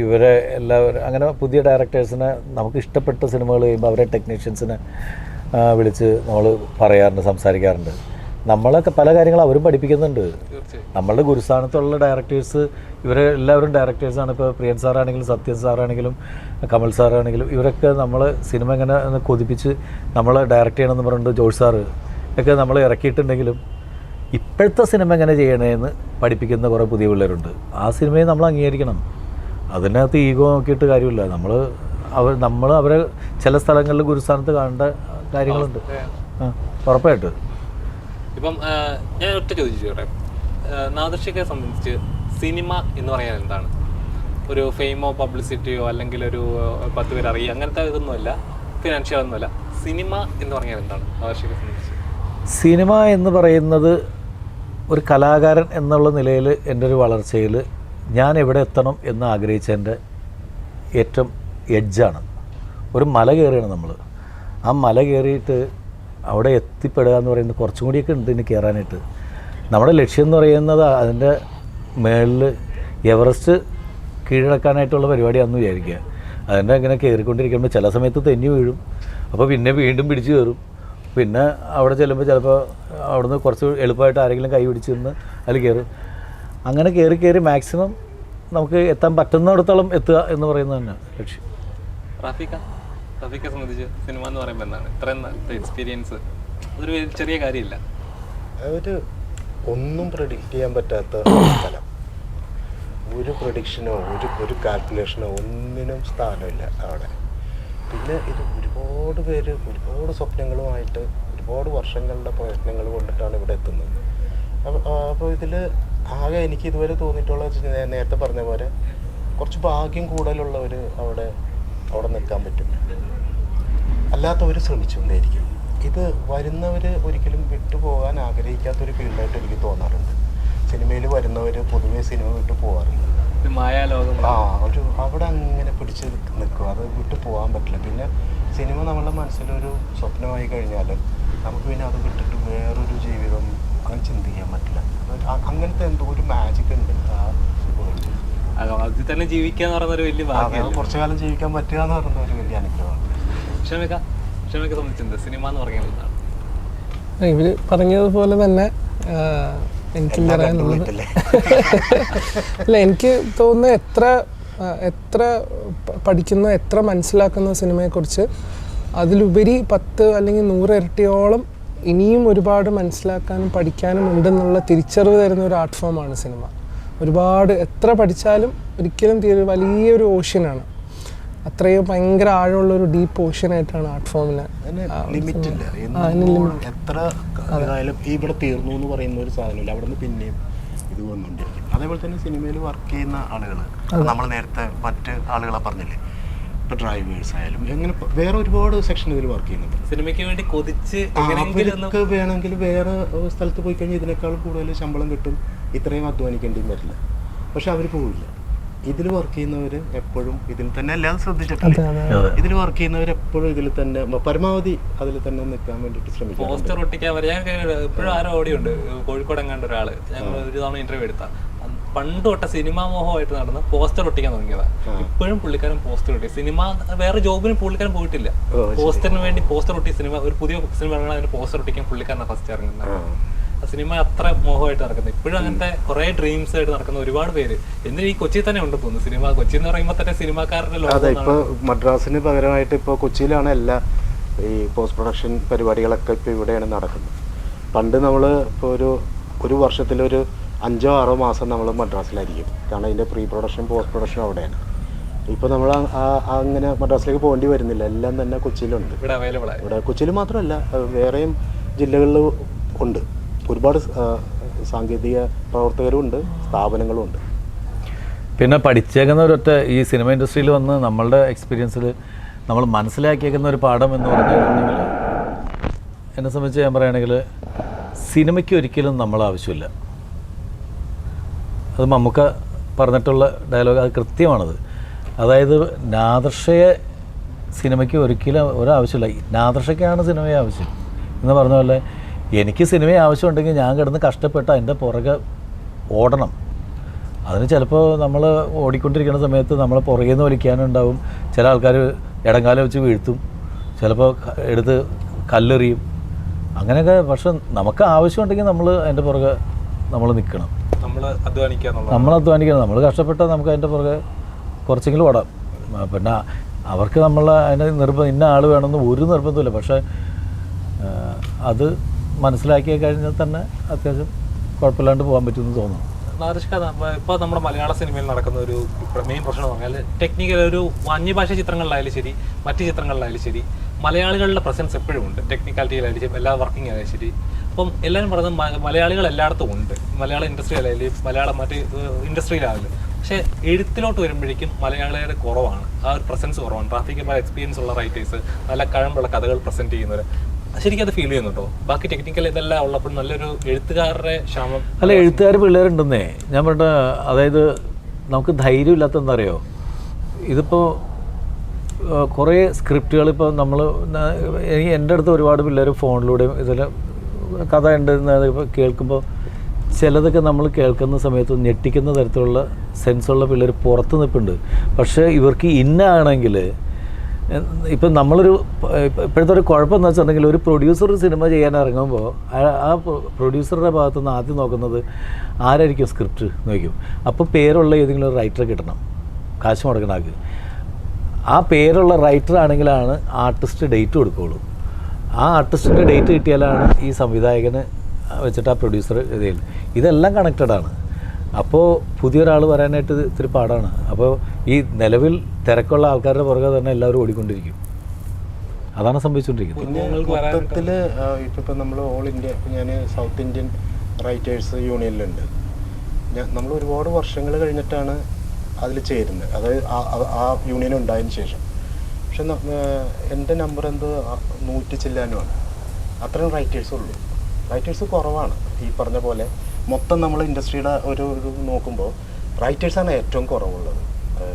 ഇവരെ എല്ലാവരും അങ്ങനെ പുതിയ ഡയറക്ടേഴ്സിനെ നമുക്ക് ഇഷ്ടപ്പെട്ട സിനിമകൾ ചെയ്യുമ്പോൾ അവരെ ടെക്നീഷ്യൻസിനെ വിളിച്ച് നമ്മൾ പറയാറുണ്ട്, സംസാരിക്കാറുണ്ട്. നമ്മളൊക്കെ പല കാര്യങ്ങളും അവരും പഠിപ്പിക്കുന്നുണ്ട്. നമ്മളുടെ ഗുരുസ്ഥാനത്തുള്ള ഡയറക്ടേഴ്സ് ഇവരെ എല്ലാവരും ഡയറക്ടേഴ്സാണ്. ഇപ്പോൾ പ്രിയൻ സാറാണെങ്കിലും സത്യൻ സാറാണെങ്കിലും കമൽ സാറാണെങ്കിലും ഇവരൊക്കെ നമ്മൾ സിനിമ ഇങ്ങനെ കൊതിപ്പിച്ച് നമ്മൾ ഡയറക്റ്റ് ചെയ്യണമെന്ന് പറഞ്ഞിട്ട് ജോഷ് സാറ് ഒക്കെ നമ്മൾ ഇറക്കിയിട്ടുണ്ടെങ്കിലും ഇപ്പോഴത്തെ സിനിമ എങ്ങനെ ചെയ്യണമെന്ന് പഠിപ്പിക്കുന്ന കുറേ പുതിയ പിള്ളേരുണ്ട്. ആ സിനിമയെ നമ്മൾ അംഗീകരിക്കണം. അതിനകത്ത് ഈഗോ നോക്കിയിട്ട് കാര്യമില്ല. നമ്മൾ അവരെ ചില സ്ഥലങ്ങളിൽ ഗുരുസ്ഥാനത്ത് കാണേണ്ട കാര്യങ്ങളുണ്ട്. ഉറപ്പായിട്ട് ഇപ്പം ഞാൻ ഒറ്റ ചോദിച്ചു ചോട്ടെ, നാദർഷികയെ സംബന്ധിച്ച് സിനിമ എന്ന് പറയാൻ എന്താണ്? ഒരു ഫെയിമോ പബ്ലിസിറ്റിയോ അല്ലെങ്കിൽ ഒരു 10 പേര് അറിയുക അങ്ങനത്തെ ഇതൊന്നുമല്ല, ഫിനാൻഷ്യൽ ഒന്നുമല്ല. സിനിമ എന്ന് പറഞ്ഞാൽ എന്താണ് നാദർഷികയെ സംബന്ധിച്ച്? സിനിമ എന്ന് പറയുന്നത് ഒരു കലാകാരൻ എന്നുള്ള നിലയിൽ എൻ്റെ ഒരു വളർച്ചയിൽ ഞാൻ എവിടെ എത്തണം എന്ന് ആഗ്രഹിച്ചതിൻ്റെ ഏറ്റവും എഡ്ജാണ്. ഒരു മല കയറിയാണ് നമ്മൾ. ആ മല കയറിയിട്ട് അവിടെ എത്തിപ്പെടുക എന്ന് പറയുന്നത് കുറച്ചും കൂടിയൊക്കെ ഉണ്ട് ഇനി കയറാനായിട്ട്. നമ്മുടെ ലക്ഷ്യം എന്ന് പറയുന്നത് അതിൻ്റെ മേളിൽ എവറസ്റ്റ് കീഴടക്കാനായിട്ടുള്ള പരിപാടിയാണെന്ന് വിചാരിക്കുക. അതിൻ്റെ അങ്ങനെ കയറിക്കൊണ്ടിരിക്കുമ്പോൾ ചില സമയത്ത് തെന്നി വീഴും, അപ്പോൾ പിന്നെ വീണ്ടും പിടിച്ച് കയറും. പിന്നെ അവിടെ ചെല്ലുമ്പോൾ ചിലപ്പോൾ അവിടുന്ന് കുറച്ച് എളുപ്പമായിട്ട് ആരെങ്കിലും കൈ പിടിച്ച് നിന്ന് അതിൽ കയറും. അങ്ങനെ കയറി മാക്സിമം നമുക്ക് എത്താൻ പറ്റുന്നിടത്തോളം എത്തുക എന്ന് പറയുന്നത് തന്നെ ലക്ഷ്യം. റഫീഖെ സംബന്ധിച്ച് സിനിമ എന്ന് പറയുമ്പോൾ എന്താണ്? ഇത്രയും എക്സ്പീരിയൻസ് അതൊരു ചെറിയ കാര്യമില്ല. ഒരു ഒന്നും പ്രെഡിക്റ്റ് ചെയ്യാൻ പറ്റാത്ത സ്ഥലം. ഒരു പ്രഡിക്ഷനോ ഒരു കാൽക്കുലേഷനോ ഒന്നിനും സ്ഥാനമില്ല അവിടെ. പിന്നെ ഇത് ഒരുപാട് പേര് ഒരുപാട് സ്വപ്നങ്ങളുമായിട്ട് ഒരുപാട് വർഷങ്ങളുടെ പ്രയത്നങ്ങൾ കൊണ്ടിട്ടാണ് ഇവിടെ എത്തുന്നത്. അപ്പോൾ ഇതിൽ ആകെ എനിക്ക് ഇതുവരെ തോന്നിയിട്ടുള്ള നേരത്തെ പറഞ്ഞ പോലെ കുറച്ച് ഭാഗ്യം കൂടുതലുള്ളവർ അവിടെ നിൽക്കാൻ പറ്റും. അല്ലാത്തവർ ശ്രമിച്ചുകൊണ്ടേയിരിക്കും. ഇത് വരുന്നവർ ഒരിക്കലും വിട്ടുപോകാൻ ആഗ്രഹിക്കാത്തൊരു ഫീൽഡായിട്ട് എനിക്ക് തോന്നാറുണ്ട്. സിനിമയിൽ വരുന്നവർ പൊതുവേ സിനിമ വിട്ടു പോകാറില്ല. അവിടെ അങ്ങനെ പിടിച്ച് നിൽക്കും. അത് വിട്ടു പോകാൻ പറ്റില്ല. പിന്നെ സിനിമ നമ്മളുടെ മനസ്സിലൊരു സ്വപ്നമായി കഴിഞ്ഞാൽ നമുക്ക് പിന്നെ അത് വിട്ടിട്ട് വേറൊരു ജീവിതം അങ്ങനെ ചിന്തിക്കാൻ പറ്റില്ല. അങ്ങനത്തെ എന്തോ ഒരു മാജിക് ഉണ്ട് ആ വേൾഡിൽ. അതിൽ തന്നെ ജീവിക്കാന്ന് പറയുന്നൊരു വലിയ ഭാഗ്യം. കുറച്ചു കാലം ജീവിക്കാൻ പറ്റുക എന്ന് പറയുന്ന ഒരു വലിയ അനുഗ്രഹമാണ്. ക്ഷമയ്ക്ക് സംബന്ധിച്ചെന്ത് സിനിമ എന്ന് പറയുന്നത് എന്താണ്? ഇവര് പറഞ്ഞതുപോലെ തന്നെ എനിക്കും പറയാനുള്ളത് അല്ല, എനിക്ക് തോന്നുന്നത് എത്ര പഠിക്കുന്ന എത്ര മനസ്സിലാക്കുന്ന സിനിമയെക്കുറിച്ച് അതിലുപരി 10 അല്ലെങ്കിൽ 100 ഇരട്ടിയോളം ഇനിയും ഒരുപാട് മനസ്സിലാക്കാനും പഠിക്കാനും ഉണ്ടെന്നുള്ള തിരിച്ചറിവ് തരുന്ന ഒരു ആർട്ട് ഫോമാണ് സിനിമ. ഒരുപാട് എത്ര പഠിച്ചാലും ഒരിക്കലും വലിയൊരു ഓഷ്യനാണ്. അത്രയും ഭയങ്കര ആഴമുള്ളൊരു ഡീപ്പ് ഓഷ്യനായിട്ടാണ് ആർട്ട് ഫോമിനെ. ലിമിറ്റില്ല. എത്ര ആയാലും ഇവിടെ തീർന്നു എന്ന് പറയുന്ന ഒരു സാധനമില്ല. അവിടെ നിന്ന് പിന്നെയും ഇത് വന്നുകൊണ്ടിരിക്കും. അതേപോലെ തന്നെ സിനിമയിൽ വർക്ക് ചെയ്യുന്ന ആളുകൾ, നമ്മൾ നേരത്തെ മറ്റ് ആളുകളെ പറഞ്ഞില്ലേ, ഇപ്പോൾ ഡ്രൈവേഴ്സ് ആയാലും അങ്ങനെ വേറെ ഒരുപാട് സെക്ഷൻ ഇതിൽ വർക്ക് ചെയ്യുന്നുണ്ട്. സിനിമയ്ക്ക് വേണ്ടി കൊതിച്ച് അവർക്ക് വേണമെങ്കിൽ വേറെ സ്ഥലത്ത് പോയി കഴിഞ്ഞാൽ ഇതിനേക്കാൾ കൂടുതൽ ശമ്പളം കിട്ടും, ഇത്രയും അധ്വാനിക്കേണ്ടിയും വരില്ല. പക്ഷെ അവർ പോവില്ല. ഇതിൽ വർക്ക് ചെയ്യുന്നവർ എപ്പോഴും ഇതിൽ തന്നെ അല്ലാതെ ശ്രദ്ധിച്ചിട്ടില്ല. ഇതിൽ വർക്ക് ചെയ്യുന്നവർ എപ്പോഴും ഇതിൽ തന്നെ പരമാവധി അതിൽ തന്നെ നിൽക്കാൻ വേണ്ടിയിട്ട് ശ്രമിക്കും. പോസ്റ്റർ ഒട്ടിക്കാൻ ഇപ്പോഴും ആരോ ഓടിയുണ്ട് കോഴിക്കോട് എങ്ങാണ്ട് ഒരാള്, ഞങ്ങൾ ഒരു തവണ ഇന്റർവ്യൂ എടുത്ത പണ്ട് തൊട്ട സിനിമാ മോഹമായിട്ട് നടന്ന് പോസ്റ്റർ ഒട്ടിക്കാൻ തുടങ്ങിയതാണ്. ഇപ്പോഴും പുള്ളിക്കാരൻ പോസ്റ്റർ ഒട്ടി. സിനിമ വേറെ ജോബിന് പുള്ളിക്കാരൻ പോയിട്ടില്ല. പോസ്റ്ററിന് വേണ്ടി പോസ്റ്റർ ഒട്ടി ഒരു പുതിയ സിനിമ ഇറങ്ങണം, അതിന് പോസ്റ്റർ ഒട്ടിക്കാൻ പുള്ളിക്കാരനാണ് ഫസ്റ്റ് ഇറങ്ങുന്നത്. സിനിമ അത്ര മോഹമായിട്ട് നടക്കുന്നത്. ഇപ്പോഴും അങ്ങനത്തെ കുറെ ഡ്രീംസ് ആയിട്ട് നടക്കുന്ന ഒരുപാട് പേര് എന്തിനും ഈ കൊച്ചി തന്നെ ഉണ്ടെന്ന് തോന്നുന്നു. സിനിമ കൊച്ചി എന്ന് പറയുമ്പോൾ തന്നെ സിനിമാക്കാരുടെ ലോകം. അതെ, ഇപ്പൊ മദ്രാസിന് പകരമായിട്ട് ഇപ്പോൾ കൊച്ചിയിലാണ് എല്ലാ ഈ പോസ്റ്റ് പ്രൊഡക്ഷൻ പരിപാടികളൊക്കെ ഇപ്പോൾ ഇവിടെയാണ് നടക്കുന്നത്. പണ്ട് നമ്മൾ ഇപ്പോൾ ഒരു വർഷത്തിലൊരു 5-6 മാസം നമ്മൾ മദ്രാസിലായിരിക്കും. കാരണം അതിൻ്റെ പ്രീ പ്രൊഡക്ഷൻ പോസ്റ്റ് പ്രൊഡക്ഷൻ അവിടെയാണ്. ഇപ്പോൾ നമ്മൾ അങ്ങനെ മദ്രാസിലേക്ക് പോകേണ്ടി വരുന്നില്ല. എല്ലാം തന്നെ കൊച്ചിയിലുണ്ട്. ഇവിടെ കൊച്ചിയിൽ മാത്രമല്ല, വേറെയും ജില്ലകളിൽ ഉണ്ട്. ഒരുപാട് സാങ്കേതിക പ്രവർത്തകരും ഉണ്ട്, സ്ഥാപനങ്ങളും ഉണ്ട്. പിന്നെ പഠിച്ചേക്കുന്നവരൊറ്റ ഈ സിനിമ ഇൻഡസ്ട്രിയിൽ വന്ന് നമ്മളുടെ എക്സ്പീരിയൻസിൽ നമ്മൾ മനസ്സിലാക്കിയേക്കുന്ന ഒരു പാഠം എന്ന് പറഞ്ഞിട്ടുണ്ടെങ്കിൽ, എന്നെ സംബന്ധിച്ച് ഞാൻ പറയുകയാണെങ്കിൽ സിനിമയ്ക്ക് ഒരിക്കലും നമ്മൾ ആവശ്യമില്ല. അത് മമ്മൂക്ക പറഞ്ഞിട്ടുള്ള ഡയലോഗ്, അത് കൃത്യമാണത്. അതായത് നാദർഷയെ സിനിമയ്ക്ക് ഒരിക്കലും ഒരാവശ്യമില്ല, നാദർഷയ്ക്കാണ് സിനിമയെ ആവശ്യം എന്ന് പറഞ്ഞ പോലെ എനിക്ക് സിനിമയെ ആവശ്യമുണ്ടെങ്കിൽ ഞാൻ കിടന്ന് കഷ്ടപ്പെട്ട് അതിൻ്റെ പുറകെ ഓടണം. അതിന് ചിലപ്പോൾ നമ്മൾ ഓടിക്കൊണ്ടിരിക്കുന്ന സമയത്ത് നമ്മളെ പുറകെ നിന്ന് വലിക്കാനുണ്ടാവും. ചില ആൾക്കാർ ഇടങ്കാലം വെച്ച് വീഴ്ത്തും, ചിലപ്പോൾ എടുത്ത് കല്ലെറിയും, അങ്ങനെയൊക്കെ. പക്ഷെ നമുക്ക് ആവശ്യമുണ്ടെങ്കിൽ നമ്മൾ അതിൻ്റെ പുറകെ നമ്മൾ നിൽക്കണം, നമ്മൾ അധ്വാനിക്കണം, നമ്മൾ കഷ്ടപ്പെട്ടാൽ നമുക്ക് അതിൻ്റെ പുറകെ കുറച്ചെങ്കിലും ഓടാം. പിന്നെ അവർക്ക് നമ്മൾ അതിന് ഇന്ന ആൾ വേണമെന്ന് ഒരു നിർബന്ധമില്ല. പക്ഷേ അത് മനസ്സിലാക്കി കഴിഞ്ഞാൽ തന്നെ അത്യാവശ്യം കുഴപ്പമില്ലാണ്ട് പോകാൻ പറ്റുമെന്ന് തോന്നുന്നു. ഇപ്പോൾ നമ്മുടെ മലയാള സിനിമയിൽ നടക്കുന്ന ഒരു മെയിൻ പ്രശ്നം എന്ന് പറഞ്ഞാൽ ടെക്നിക്കൽ ഒരു അന്യഭാഷ ചിത്രങ്ങളിലായാലും ശരി, മറ്റ് ചിത്രങ്ങളിലായാലും ശരി, മലയാളികളുടെ പ്രസൻസ് എപ്പോഴും ഉണ്ട്. ടെക്നിക്കാലിറ്റിയിലായാലും എല്ലാ വർക്കിംഗ് ആയാലും ശരി. അപ്പം എല്ലാവരും പറയുന്നത് മലയാളികൾ എല്ലായിടത്തും ഉണ്ട്, മലയാള ഇൻഡസ്ട്രിയിലായാലും മലയാളം മറ്റ് ഇൻഡസ്ട്രിയിലായാലും. പക്ഷേ എഴുത്തിലോട്ട് വരുമ്പോഴേക്കും മലയാളികളുടെ കുറവാണ്, ആ ഒരു പ്രസൻസ് കുറവാണ്. ട്രാഫിക്കൽ എക്സ്പീരിയൻസ് ഉള്ള റൈറ്റേഴ്സ്, നല്ല കഴിവുള്ള കഥകൾ പ്രസൻറ്റ് ചെയ്യുന്നവർ, ശരിക്കും അത് ഫീൽ ചെയ്യുന്നുണ്ടോ? ബാക്കി ടെക്നിക്കൽ ഇതെല്ലാം ഉള്ളപ്പോൾ നല്ലൊരു എഴുത്തുകാരുടെ ക്ഷാമം. അല്ല, എഴുത്തുകാർ പിള്ളേരുണ്ടെന്നേ ഞാൻ പറഞ്ഞ. അതായത് നമുക്ക് ധൈര്യം ഇല്ലാത്ത എന്താ അറിയോ, ഇതിപ്പോൾ കുറേ സ്ക്രിപ്റ്റുകൾ ഇപ്പോൾ നമ്മൾ എൻ്റെ അടുത്ത് ഒരുപാട് പിള്ളേർ ഫോണിലൂടെയും ഇതിൽ കഥ ഉണ്ടെന്ന് ഇപ്പോൾ കേൾക്കുമ്പോൾ ചിലതൊക്കെ നമ്മൾ കേൾക്കുന്ന സമയത്ത് ഞെട്ടിക്കുന്ന തരത്തിലുള്ള സെൻസുള്ള പിള്ളേർ പുറത്ത് നിൽപ്പുണ്ട്. പക്ഷേ ഇവർക്ക് ഇന്നാണെങ്കിൽ ഇപ്പം നമ്മളൊരു ഇപ്പോഴത്തെ ഒരു കുഴപ്പമെന്ന് വെച്ചിട്ടുണ്ടെങ്കിൽ ഒരു പ്രൊഡ്യൂസർ സിനിമ ചെയ്യാൻ ഇറങ്ങുമ്പോൾ ആ പ്രൊഡ്യൂസറുടെ ഭാഗത്തുനിന്ന് ആദ്യം നോക്കുന്നത് ആരായിരിക്കും സ്ക്രിപ്റ്റ് നോക്കും. അപ്പോൾ പേരുള്ള ഏതെങ്കിലും ഒരു റൈറ്ററെ കിട്ടണം, കാശ് മുടക്കണാക്ക്. ആ പേരുള്ള റൈറ്റർ ആണെങ്കിലാണ് ആർട്ടിസ്റ്റ് ഡേറ്റ് കൊടുക്കുകയുള്ളൂ. ആ ആർട്ടിസ്റ്റിൻ്റെ ഡേറ്റ് കിട്ടിയാലാണ് ഈ സംവിധായകന് വെച്ചിട്ട് ആ പ്രൊഡ്യൂസർ ഇത് ഇതെല്ലാം കണക്റ്റഡാണ്. അപ്പോൾ പുതിയൊരാൾ വരാനായിട്ട് ഇത്തിരി പാടാണ്. അപ്പോൾ ഈ നിലവിൽ തിരക്കുള്ള ആൾക്കാരുടെ പുറകെ തന്നെ എല്ലാവരും ഓടിക്കൊണ്ടിരിക്കും. അതാണ് സംഭവിച്ചുകൊണ്ടിരിക്കുന്നത്. പിന്നെ മൊത്തത്തിൽ ഇപ്പം നമ്മൾ ഓൾ ഇന്ത്യ, ഞാൻ സൗത്ത് ഇന്ത്യൻ റൈറ്റേഴ്സ് യൂണിയനിലുണ്ട്. നമ്മൾ ഒരുപാട് വർഷങ്ങൾ കഴിഞ്ഞിട്ടാണ് അതിൽ ചേരുന്നത്, അതായത് ആ യൂണിയൻ ഉണ്ടായതിന് ശേഷം. പക്ഷെ എൻ്റെ നമ്പർ എന്തോ 100 ചില്ലാനുമാണ്. അത്രയും റൈറ്റേഴ്സ് ഉള്ളൂ. റൈറ്റേഴ്സ് കുറവാണ്. ഈ പറഞ്ഞ പോലെ മൊത്തം നമ്മൾ ഇൻഡസ്ട്രിയുടെ ഒരു നോക്കുമ്പോൾ റൈറ്റേഴ്സാണ് ഏറ്റവും കുറവുള്ളത്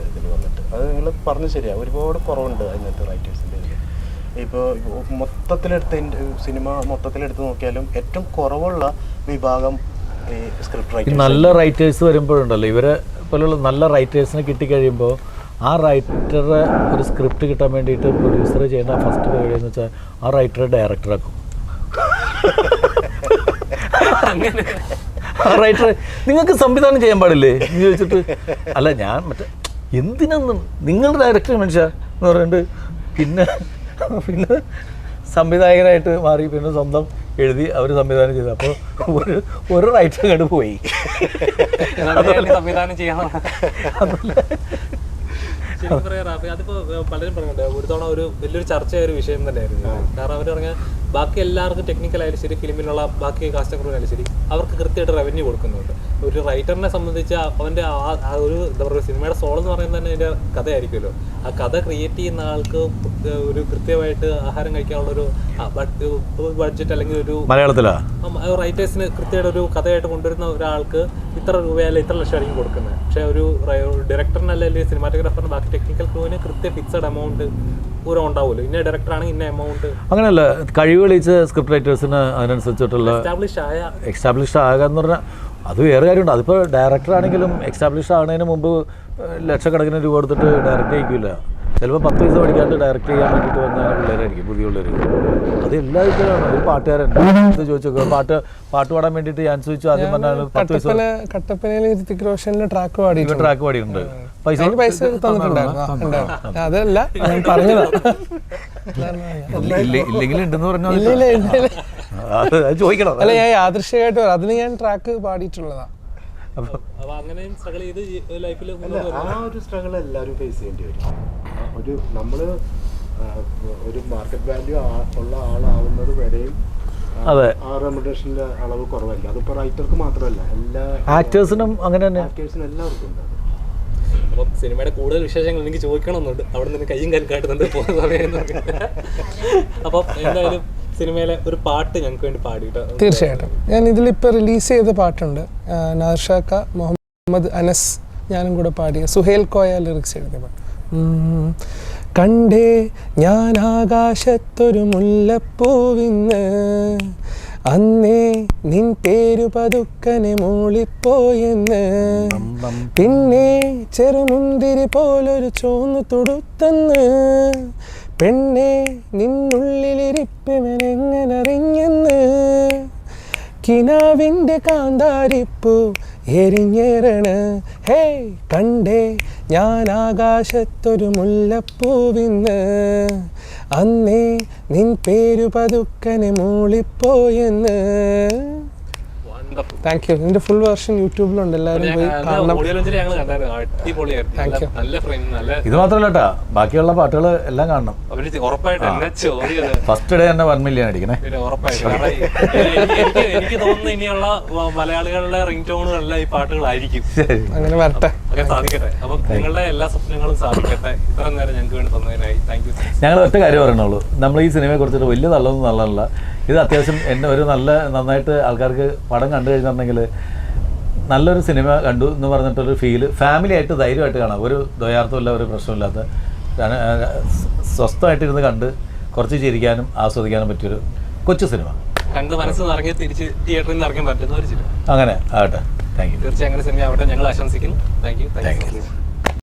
ഇതിൽ വന്നിട്ട്. അത് നിങ്ങൾ പറഞ്ഞത് ശരിയാണ്, ഒരുപാട് കുറവുണ്ട് അതിനകത്ത് റൈറ്റേഴ്സിൻ്റെ ഇതിൽ. ഇപ്പോൾ മൊത്തത്തിലെടുത്ത് സിനിമ മൊത്തത്തിലെടുത്ത് നോക്കിയാലും ഏറ്റവും കുറവുള്ള വിഭാഗം ഈ സ്ക്രിപ്റ്റ് റൈറ്റേഴ്സ്. നല്ല റൈറ്റേഴ്സ് വരുമ്പോഴുണ്ടല്ലോ, ഇവരെ പോലുള്ള നല്ല റൈറ്റേഴ്സിനെ കിട്ടിക്കഴിയുമ്പോൾ ആ റൈറ്ററെ ഒരു സ്ക്രിപ്റ്റ് കിട്ടാൻ വേണ്ടിയിട്ട് പ്രൊഡ്യൂസർ ചെയ്യേണ്ട ഫസ്റ്റ് പരിപാടി എന്ന് വെച്ചാൽ ആ റൈറ്ററെ ഡയറക്ടറാക്കും. ആ റൈറ്റർ നിങ്ങൾക്ക് സംവിധാനം ചെയ്യാൻ പാടില്ലേ എന്ന് ചോദിച്ചിട്ട്, അല്ല ഞാൻ മറ്റേ എന്തിനൊന്നും നിങ്ങളുടെ ഡയറക്ടർ മനുഷ്യ എന്ന് പറഞ്ഞിട്ട് പിന്നെ സംവിധായകനായിട്ട് മാറി. പിന്നെ സ്വന്തം എഴുതി അവർ സംവിധാനം ചെയ്തു. അപ്പോൾ ഒരു റൈറ്റർ കണ്ട് പോയി. സംവിധാനം ചെയ്യാൻ ശരിക്കും പറയാ റാഫി, അതിപ്പോൾ പലരും പറയുന്നുണ്ട്, ഒരു തവണ ഒരു വലിയൊരു ചർച്ചയായ ഒരു വിഷയം തന്നെയായിരുന്നു. കാരണം അവർ പറഞ്ഞാൽ ബാക്കി എല്ലാവർക്കും ടെക്നിക്കലായാലും ശരി, ഫിലിമിലുള്ള ബാക്കി കാസ്റ്റ് ക്രൂവിനായാലും ശരി, അവർക്ക് കൃത്യമായിട്ട് റവന്യൂ കൊടുക്കുന്നുണ്ട്. ഒരു റൈറ്ററിനെ സംബന്ധിച്ച് അവൻ്റെ ഒരു എന്താ പറയുക, സിനിമയുടെ സോൾ എന്ന് പറയുന്നത് തന്നെ അതിൻ്റെ കഥയായിരിക്കുമല്ലോ. ആ കഥ ക്രിയേറ്റ് ചെയ്യുന്ന ആൾക്ക് ഒരു കൃത്യമായിട്ട് ആഹാരം കഴിക്കാനുള്ളൊരു ബഡ്ജറ്റ് അല്ലെങ്കിൽ ഒരു റൈറ്റേഴ്സിന് കൃത്യമായിട്ട് ഒരു കഥയായിട്ട് കൊണ്ടുവരുന്ന ഒരാൾക്ക് ഇത്ര രൂപയല്ല ഇത്ര ലക്ഷം ആയിരിക്കും കൊടുക്കുന്നത്. പക്ഷേ ഒരു ഡയറക്ടറിനല്ല അല്ലെങ്കിൽ സിനിമാറ്റോഗ്രാഫറിന് ബാക്കി ടെക്നിക്കൽ ക്രൂവിന് കൃത്യ ഫിക്സഡ് എമൗണ്ട് പൂരം ഉണ്ടാവുമല്ലോ. ഇന്ന ഡയറക്ടർ ആണെങ്കിൽ ഇന്ന എമൗണ്ട്. അങ്ങനെയല്ല, കഴിവ് തെളിയിച്ച സ്ക്രിപ്റ്റ് റൈറ്റേഴ്സിന് അതിനനുസരിച്ചിട്ടുള്ള എക്സ്റ്റാബ്ലിഷ്ഡ് ആകുക എന്ന് പറഞ്ഞാൽ അത് വേറെ കാര്യമുണ്ട്. അതിപ്പോൾ ഡയറക്ടർ ആണെങ്കിലും എക്സ്റ്റാബ്ലിഷ്ഡ് ആകുന്നതിന് മുമ്പ് ലക്ഷക്കണക്കിന് രൂപ കൊടുത്തിട്ട് ഡയറക്റ്റ് ചെയ്യിക്കില്ല. ചിലപ്പോൾ 10 പൈസ പഠിക്കാണ്ട് ഡയറക്റ്റ് ചെയ്യാൻ വേണ്ടിയിട്ട് വന്ന പിള്ളേരായിരിക്കും, പുതിയ പിള്ളേർ. അത് എല്ലാ വിധത്തിലാണ്. ഒരു പാട്ടുകാരൻ ഇത് ചോദിച്ചു, പാട്ട് പാടാൻ വേണ്ടിയിട്ട് ഞാൻ ചോദിച്ചു, ആദ്യം പറഞ്ഞാൽ 10 പൈസ. കട്ടപ്പനയിൽ ഋതിക് റോഷന്റെ ട്രാക്ക് പാടിയിട്ടുണ്ട്. പൈസ തന്നിട്ടുണ്ടായിരുന്നു. അതല്ല ഞാൻ പറഞ്ഞതാ, ഇല്ലെങ്കിൽ ഉണ്ടെന്ന് പറഞ്ഞാൽ ചോദിക്കണം. അല്ല, ഞാൻ യാദൃശ്ചികമായിട്ട് പറയാം, അതിന് ഞാൻ ട്രാക്ക് പാടിയിട്ടുള്ളതാ. ആ ഒരു സ്ട്രഗിൾ എല്ലാവരും ഫേസ് ചെയ്യേണ്ടി വരും. നമ്മള് ഒരു മാർക്കറ്റ് വാല്യൂ ഉള്ള ആളാവുന്നത് വരെയും ആ റെമ്യൂണറേഷന്റെ അളവ് കുറവായിരിക്കും. അതിപ്പോ റൈറ്റർക്ക് മാത്രമല്ല, എല്ലാ ആക്ടേഴ്സിനും അങ്ങനെ തന്നെ, ആക്ടേഴ്സിനും എല്ലാവർക്കും ഉണ്ട്. അപ്പം സിനിമയുടെ കൂടുതൽ വിശേഷങ്ങൾ എനിക്ക് ചോദിക്കണമെന്നുണ്ട്. അവിടെ നിന്ന് കയ്യും കാലും കാട്ടുന്നുണ്ട് പോകുന്ന സമയം. അപ്പം എന്തായാലും സിനിമയിലെ ഒരു പാട്ട് ഞങ്ങൾക്ക് വേണ്ടി പാടിയിട്ട്. തീർച്ചയായിട്ടും. ഞാൻ ഇതിലിപ്പോൾ റിലീസ് ചെയ്ത പാട്ടുണ്ട്, നാർഷാക്ക, മുഹമ്മദ് അനസ് ഞാനും കൂടെ പാടിയ, സുഹേൽ കോയ ലിറിക്സ് എഴുതിയ പാട്ട്. കണ്ടേ ഞാൻ ആകാശത്തൊരു മുല്ലപ്പൂവിന്ന്, അന്നേ നിൻ പേരു പതുക്കനെ മൂളിപ്പോയെന്ന്, പിന്നെ ചെറുമുന്തിരി പോലൊരു ചോന്നു തുടുത്തന്ന്, പെണ്ണെ നിന്നുള്ളിലിരിപ്പിവനെങ്ങനറിഞ്ഞെന്ന്, കിനാവിൻ്റെ കാന്താരിപ്പൂ എരിഞ്ഞേറണ്, ഹേ കണ്ടേ ഞാൻ ആകാശത്തൊരു മുല്ലപ്പൂവിന്ന്, അന്നേ നിൻ പേരു പതുക്കനെ മൂളിപ്പോയെന്ന്. Thank you. ഇതിൻ്റെ ഫുൾ വേർഷൻ യൂട്യൂബിലുണ്ട്, എല്ലാവരും പോയി കാണണം. ഓഡിയോ ലോഞ്ചിൽ ഞങ്ങൾ കണ്ടായിരുന്നു, അടിപൊളിയായിരുന്നു. നല്ല- നല്ല ഫ്രെയിം, നല്ല ഇത് മാത്രമല്ല കേട്ടാ, ബാക്കിയുള്ള പാട്ടുകൾ എല്ലാം കാണണം. അവര് ഉറപ്പായിട്ട് എന്നെ ചോദ്യം ഫസ്റ്റ് ഡേ തന്നെ 1 മില്യൺ അടിക്കണേ. പിന്നെ ഉറപ്പായിട്ടും. കാരണം എനിക്ക് തോന്നുന്നു ഇനിയുള്ള മലയാളികളുടെ റിംഗ് ടോണുകളെല്ലാം ഈ പാട്ടുകളായിരിക്കും. അങ്ങനെ വരട്ടെ. ഒക്കെ സാധിക്കട്ടെ. അപ്പം നിങ്ങളുടെ എല്ലാ സ്വപ്നങ്ങളും സാധിക്കട്ടെ. ഇത്ര നേരം ഞങ്ങൾക്ക് വേണ്ടി തന്നതിനായി താങ്ക് യു. ഞങ്ങൾ ഒറ്റ കാര്യം പറയണുള്ളൂ, നമ്മൾ ഈ സിനിമയെ കുറിച്ചിട്ട് വലിയ നല്ലതൊന്നും നല്ലതല്ല. ഇത് അത്യാവശ്യം എന്നെ ഒരു നന്നായിട്ട് ആൾക്കാർക്ക് പടം കണ്ടു കഴിഞ്ഞിട്ടുണ്ടെങ്കിൽ നല്ലൊരു സിനിമ കണ്ടു എന്ന് പറഞ്ഞിട്ടൊരു ഫീല് ഫാമിലി ആയിട്ട് ധൈര്യമായിട്ട് കാണാം. ഒരു ദ്വയാർത്ഥമില്ല, ഒരു പ്രശ്നമില്ലാത്ത സ്വസ്ഥമായിട്ടിരുന്ന് കണ്ട് കുറച്ച് ചിരിക്കാനും ആസ്വദിക്കാനും പറ്റിയൊരു കൊച്ചു സിനിമ. കണ്ട് മനസ്സ് നിറങ്ങി തിരിച്ച് തിയേറ്ററിൽ നിന്ന് ഇറങ്ങാൻ പറ്റുന്ന ഒരു സിനിമ അങ്ങനെ ആകട്ടെ. Thank you. തീർച്ചയായും അങ്ങനെ സിനിമ ആവട്ടെ ഞങ്ങൾ ആശംസിക്കുന്നു. Thank you.